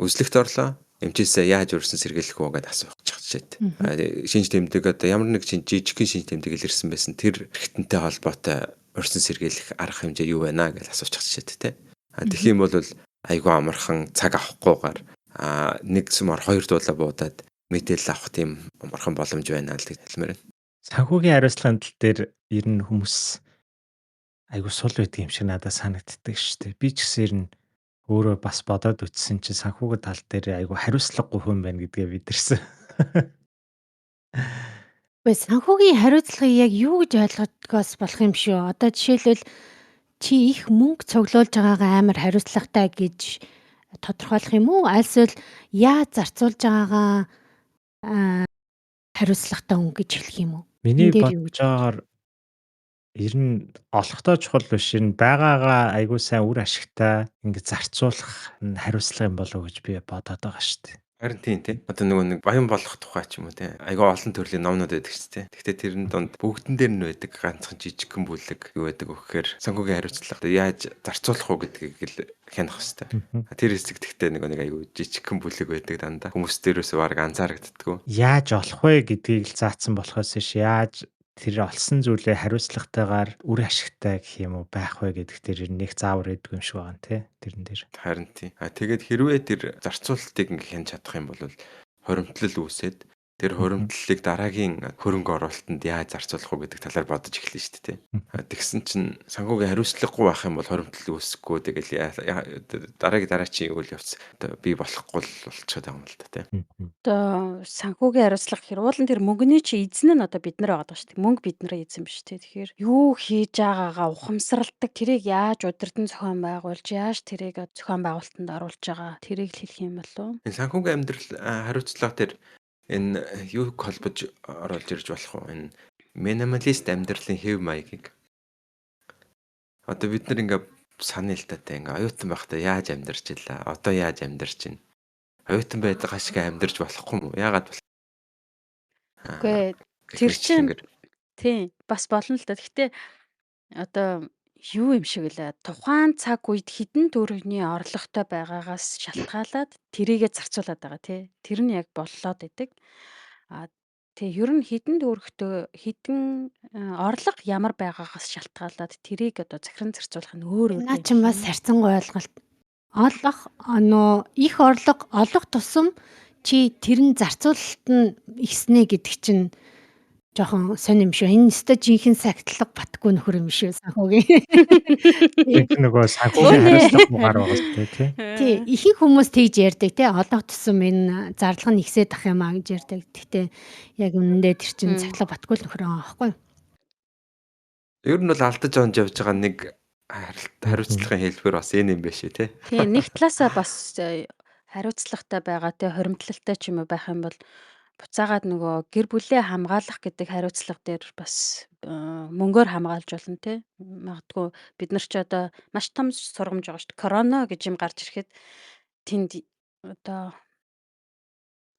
үзлэгт орлоо эмчээсээ яаж өрсөн сэргийлэх вэ гэдээ асуух жишээд. Шинж тэмдэг одоо ямар нэг жижигхэн шинж тэмдэг илэрсэн байсан тэр эргэтэнтэй холбоотой өрсөн сэргийлэх арга хэмжээ юу байна гэж асуучих жишээд те. Тэгэх юм бол айгүй амархан цаг авахгүйгээр нэг сумаар 2 дуулаа буудаад мэдээлэл авах тийм амархан боломж байна л гэж хэлмээр байна. Санхүүгийн хариуцлагын тал дээр ер нь хүмүүс айгүй сул байдаг юм шиг надад санагддаг шүү дээ. Би ч гэсэн ер нь өөрөө бас бодоод үтсэн чинь санхүүгийн тал дээр айгүй хариуцлагагүй хүн байна гэдгээ мэдэрсэн. Гэхдээ санхүүгийн хариуцлагыг яг юу гэж ойлгохоос болох юм шүү. Одоо жишээлбэл чи их мөнгө цуглуулж байгаагаа амар хариуцлагатай гэж тодорхойлох юм уу? Альсвал яаж зарцуулж байгаагаа хариуцлагатай хүн гэж хэлэх юм уу? Миний Энэ дээр юу бодож байгаагаар ер нь олохтой чухал биш энэ байгаагаа айгүй сайн үр ашигтай ингэ зарцуулах нь хариуцлага юм болов уу гэж би бодоод байгаа шүү дээ. Харин тийм те. Одоо нөгөө нэг баян болох тухай ч юм уу те. Айгүй олон төрлийн номнууд байдаг ч те. Гэхдээ тэрэн донд бүгдэн дээр нь байдаг ганцхан жижигхэн бүлэг юу байдаг вэ гэхээр санхүүгийн хариуцлага яаж зарцуулах уу гэдгийг л хянах хэрэгтэй. Тэр хэсэг гэхдээ нэг айгүй жижигхэн бүлэг байдаг дандаа. Хүмүүс дээрээс баг анзаарагддаг. Яаж олох вэ гэдгийг л заасан болохоос биш яаж тэр олсон зүйлээ хариуцлагатайгаар үр ашигтай гэх юм уу байх вэ гэдэг дээр нэг заавар өгдөг юм шиг байгаа нэ тэрэн дээр. Харин тийм. Тэгээд хэрвээ тэр зарцуулалтыг ингээ хянж чадах юм бол хоримтлал үүсээд тэр хоримтлалыг дараагийн хөрөнгө оруулалтанд яаж зарцуулах уу гэдэг талаар бодож эхэлнэ шүү дээ. Тэгсэн чинь санхүүгийн хариуцлагагүй байх юм бол хоримтлал үүсэхгүй тэгэл дараачийн үйл явц одоо бий болохгүй болчиход байгаа юм л да тийм. Одоо санхүүгийн хариуцлага гэхээр уулын тэр мөнгөний чи эзэн нь одоо бид нар байгаа шүү дээ. Мөнгө бидний эзэн биш те. Тэгэхээр юу хийж байгаагаа ухамсарладаг, тэрийг яаж удирдан зохион байгуулж, яаж тэрийг зохион байгуулалтанд оруулж байгаа тэрийг л хэлэх юм болов уу? Энэ санхүүгийн амьдрал хариуцлага тэр энэ юу холбож оруулж ирж болох вэ? Энэ минималист амьдралын хэв маягийг. Одоо бид нар ингээ санаа л татай ингээ оюутан байхдаа яаж амьдарч илаа? Одоо яаж амьдарч байна? Оюутан байдаг шиг амьдарч болохгүй юм уу? Яагаад бол? Үгүй тэр чинь тийм бас болно л да. Гэхдээ одоо юу юм шиг лээ. Тухайн цаг үед хідэн төгрөгийн орлоготой байгаагаас шалтгаалаад тэрийгэ зарцуулаад байгаа тий. Тэр нь яг боллоод идэг. Тэг ер нь хідэн төгрөгтөө хідэн орлого ямар байгаагаас шалтгаалаад тэрийг одоо захиран зарцуулах нь өөр Наа чинь бас харьцангуй ойлголт. Их орлого олох тусам чи тэр нь зарцуулалт нь ихснэ гэдэг чинь жоохон сонирм шүү. Энэ өстой жинхэнэ сагтлаг батгүй нөхөр юм шүү санхүүгийн. Тэг нөгөө санхүүгийн хариуцлагагүй гар байгаа шүү тий. Тий, ихэнх хүмүүс тэгж ярьдаг тий. Олох тусам энэ зарлага нь ихсээд ах юм аа гэж ярьдаг. Гэхдээ яг үнэндээ тэр чинь цагтлаг батгүй нөхөр байгаа байхгүй юу? Ер нь бол алдаж онж явж байгаа нэг хариуцлагын хэлбэр бас энэ юм байна шүү тий. Тий, нэг талаасаа бас хариуцлагатай байгаа тий хоримтлалтай ч юм уу байх юм бол буцаагаад нөгөө гэр бүлээ хамгаалах гэдэг хариуцлага дээр бас мөнгөөр хамгаалж болно тий. Магадгүй бид нар ч одоо маш том сургамж байгаа шүү дээ. Корона гэж юм гарч ирэхэд тэнд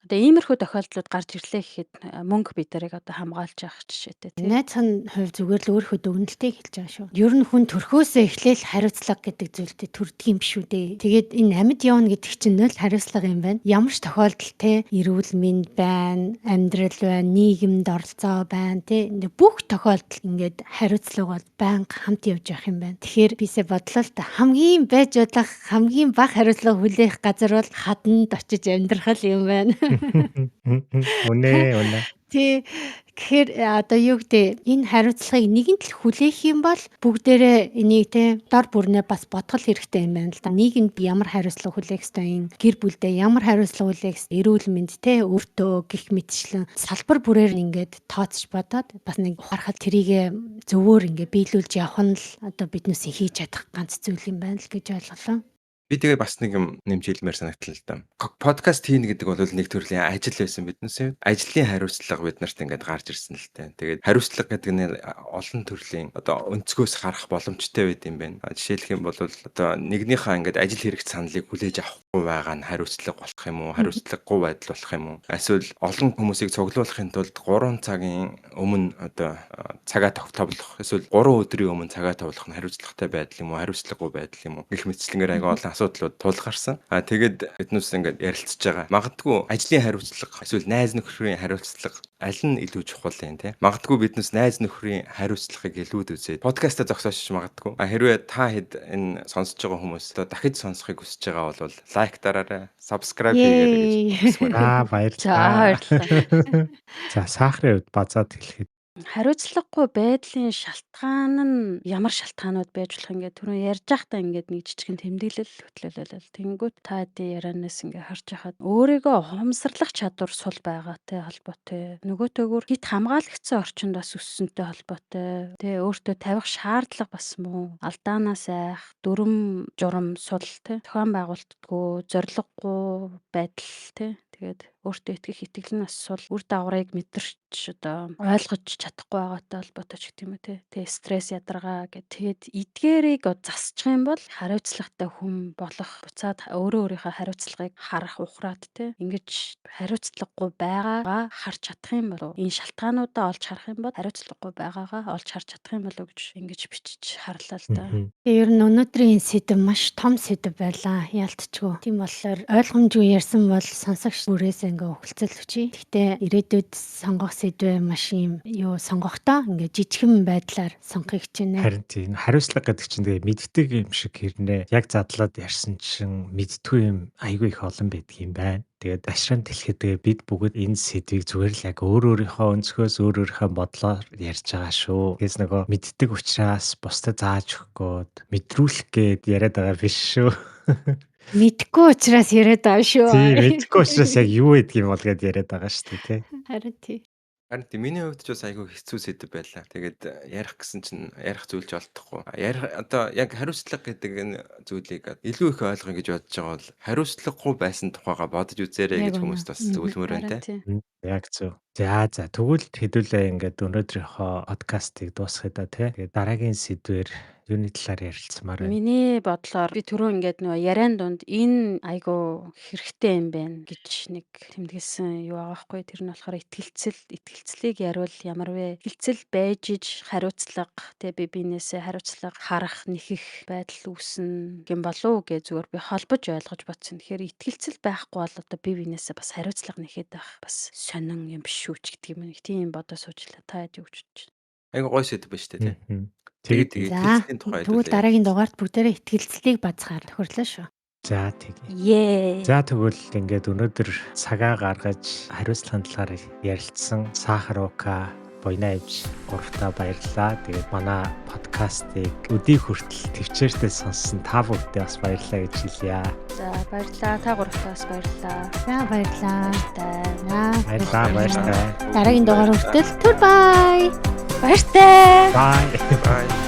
одоо иймэрхүү тохиолдлууд гарч ирлээ гэхэд мөнгө бид нарыг одоо хамгаалж явах жишээтэй тий. Найзхан хувь зүгээр л өөрийнхөө дүгнэлтийг хэлж байгаа шүү. Ер нь хүн төрхөөсөө эхлээл хариуцлага гэдэг зүйлтэй төрдөг юм шүү дээ. Тэгээд энэ амьд явна гэдэг чинь нөл хариуцлага юм байна. Ямар ч тохиолдолд те эрүүл мэнд байна, амьдрал байна, нийгэмд оролцоо байна те. Бүх тохиолдолд ингээд хариуцлага бол байнга хамт явж явах юм байна. Тэгэхээр бисээ бодлоо л та хамгийн байж болох хамгийн бага хариуцлага хүлээх газар бол хаданд очиж амьдрах юм байна. Үнэ. Тий. Тэгэхээр одоо юу гэдэг энэ хариуцлагыг нэгэнт л хүлээх юм бол бүгдээрээ энийг те дор бүрнээ бас бодгол хэрэгтэй юм байна л да. Нийгэмд ямар хариуцлага хүлээх ёстой юм, гэр бүлдээ ямар хариуцлага хүлээх, эрүүл мэнд те өөртөө гих мэтчлэн салбар бүрээр ингээд тооцож бодоод бас нэг харахад тэрийг зөвөр ингээд биелүүлж явах нь л одоо биднээс хийж чадах ганц зүйл юм байна л гэж ойлголоо. Би тэгээ бас нэг юм нэмж хэлмээр санагдлаа л да. Подкаст хийнэ гэдэг бол нэг төрлийн ажил байсан биднээс. Ажлын хариуцлага бид нарт ингээд гарч ирсэн л дээ. Тэгээд хариуцлага гэдэг нь олон төрлийн одоо өнцгөөс харах боломжтой байд юм байна. Жишээлх юм бол одоо нэгнийхээ ингээд ажил хэрэгт саналыг хүлээж авахгүй байгаа нь хариуцлага болох юм уу? Хариуцлагагүй байдал болох юм уу? Эсвэл олон хүмүүсийг цуглуулахын тулд 3 цагийн өмнө одоо цагаа тоглох эсвэл 3 өдрийн өмнө цагаа тоглох нь хариуцлагатай байдал юм уу? Хариуцлагагүй байдал юм уу? Гэх мэтчлэнгээр аяга олон асуудлууд тулгарсан. Тэгээд биднээс ингээд ярилцж байгаа. Магадгүй ажлын хариуцлага эсвэл найз нөхрийн хариуцлага аль нь илүү чухал юм те? Магадгүй биднээс найз нөхрийн хариуцлагыг илүүд үзээд подкастаа зогсоож магадгүй. Хэрвээ та хэд энэ сонсож байгаа хүмүүс одоо дахиж сонсохыг хүсэж байгаа бол лайк дараарай, subscribe хийгээрэй гэж За баярлалаа. За сахарын үед базаад хэлэхэд Хариуцлагагүй байдлын шалтгаан нь ямар шалтгаанууд байж болох ингээд түрүүн ярьж байхдаа ингээд нэг жижигэн тэмдэглэл хөтлөлөөл. Тэнгүүт та ярианаас ингээд харж байхад өөрийгөө ухамсарлах чадвар сул байгаатай холбоотой. Нөгөөтэйгүр хит хамгаалагдсан орчинд бас өссөнтэй холбоотой. Тэгээ өөртөө тавих шаардлага бас муу. Алдаанаас айх, дүрм журам сул те. Зохион байгуулалтгүй, зориггүй байдал те. Тэгээд өөртөө итгэх итгэл нь бас сул үр дагаврыг мэдэрч одоо ойлгож чадахгүй байгаатай холбоотой ч гэх юм уу те. Тэгээ стресс ядаргаа гэх. Тэгээд эдгээрийг засчих юм бол хариуцлагатай хүн болох буцаад өөрийнхөө хариуцлагыг харах ухраад те. Ингэж хариуцлагагүй байгаагаа харж чадах юм болов. Энэ шалтгаануудаа олж харах юм бол хариуцлагагүй байгаагаа олж харж чадах юм болов гэж ингэж бичиж харлаа л да. Ер нь өнөөдрийн сэдэв маш том сэдэв байлаа. Яалтчгүй. Тийм болохоор ойлгомжгүй ярьсан бол сонсогч бүрээс ингээ ухалцал өчий. Гэхдээ ирээдүйд сонгох сэдвээ маш юм юу сонгохдоо ингээ жижигхэн байдлаар сонгохыг хичээнэ. харин тийм хариуцлага гэдэг чинь тэгээ мэддэг юм шиг хэрнээ яг задлаад ярьсан чинь мэдтгүй юм айгүй их олон байдаг юм байна. Тэгээд ашрын дэлхэхэд тэгээ бид бүгд энэ сэдвийг зүгээр л яг өөрийнхөө өнцгөөс өөрийнхөө бодлоор ярьж байгаа шүү. Тэгээс нөгөө мэддэг учраас бусдад зааж өгөхгүйд мэдрүүлэх гээд яриад байгаа биш шүү. Мэдхгүй учраас яриад байгаа шүү. Тийм мэдхгүй учраас яг юу гэдэг юм бол гээд яриад байгаа шүү дээ тий. Харин тий. Харин тийм миний хувьд ч бас айгүй хэцүү сэдв байлаа. Тэгээд ярих гэсэн чинь ярих зүйлж олдохгүй. Ярих одоо яг хариуцлага гэдэг энэ зүйлийг илүү их ойлгоё гэж бодож байгаа бол хариуцлагагүй байсан тухайга бодож үзээрэй гэж хүмүүст бас зөвлөмөр байна те. Яг зөв. За тэгвэл хэдүүлээ ингээд өнөөдрийнхөө подкастыг дуусгая да тий. Тэгээд дараагийн сэдвээр юуны талаар ярилцмаар байна. Миний бодлоор би түрүү ингээд нөгөө яриан донд энэ айгу хэрэгтэй юм байна гэж нэг тэмдэглэсэн юу байгаа байхгүй. Тэр нь болохоор итгэлцлийг яривал ямар вэ? Итгэлцэл байж иж хариуцлага тэ би биенээсээ хариуцлага харах нэхэх байдал үүснэ гэм болов гэж зүгээр би холбож ойлгож бодсон. Тэгэхээр итгэлцэл байхгүй бол одоо би биенээсээ бас хариуцлага нэхэд байх бас сонин юм биш үү ч гэдэг юм. Нэг тийм бодоо суучлаа. Та яд юу гэж бодож байна? Айгүй гоё сэдв байна шүү дээ те. Тэгээд Тэгээд За итгэлцлийн тухай тэгвэл дараагийн дугаарт бүгдээрээ итгэлцлийг бацгаар тохирлоо шүү. за тэгье. Ее. За тэгвэл ингээд өнөөдөр цагаа гаргаж хариуцлагын талаар ярилцсан Сахарука Бойнаевч гуравтаа баярлалаа. Тэгээд манай подкастыг өдий хүртэл төвчээртэй сонссон та бүхэндээ бас баярлалаа гэж хэлье. За баярлалаа. Та гуравтаас баярлалаа. За баярлаа. Баярлалаа. Дараагийн дугаар хүртэл түр бай. Баяртай. Bye. Bye.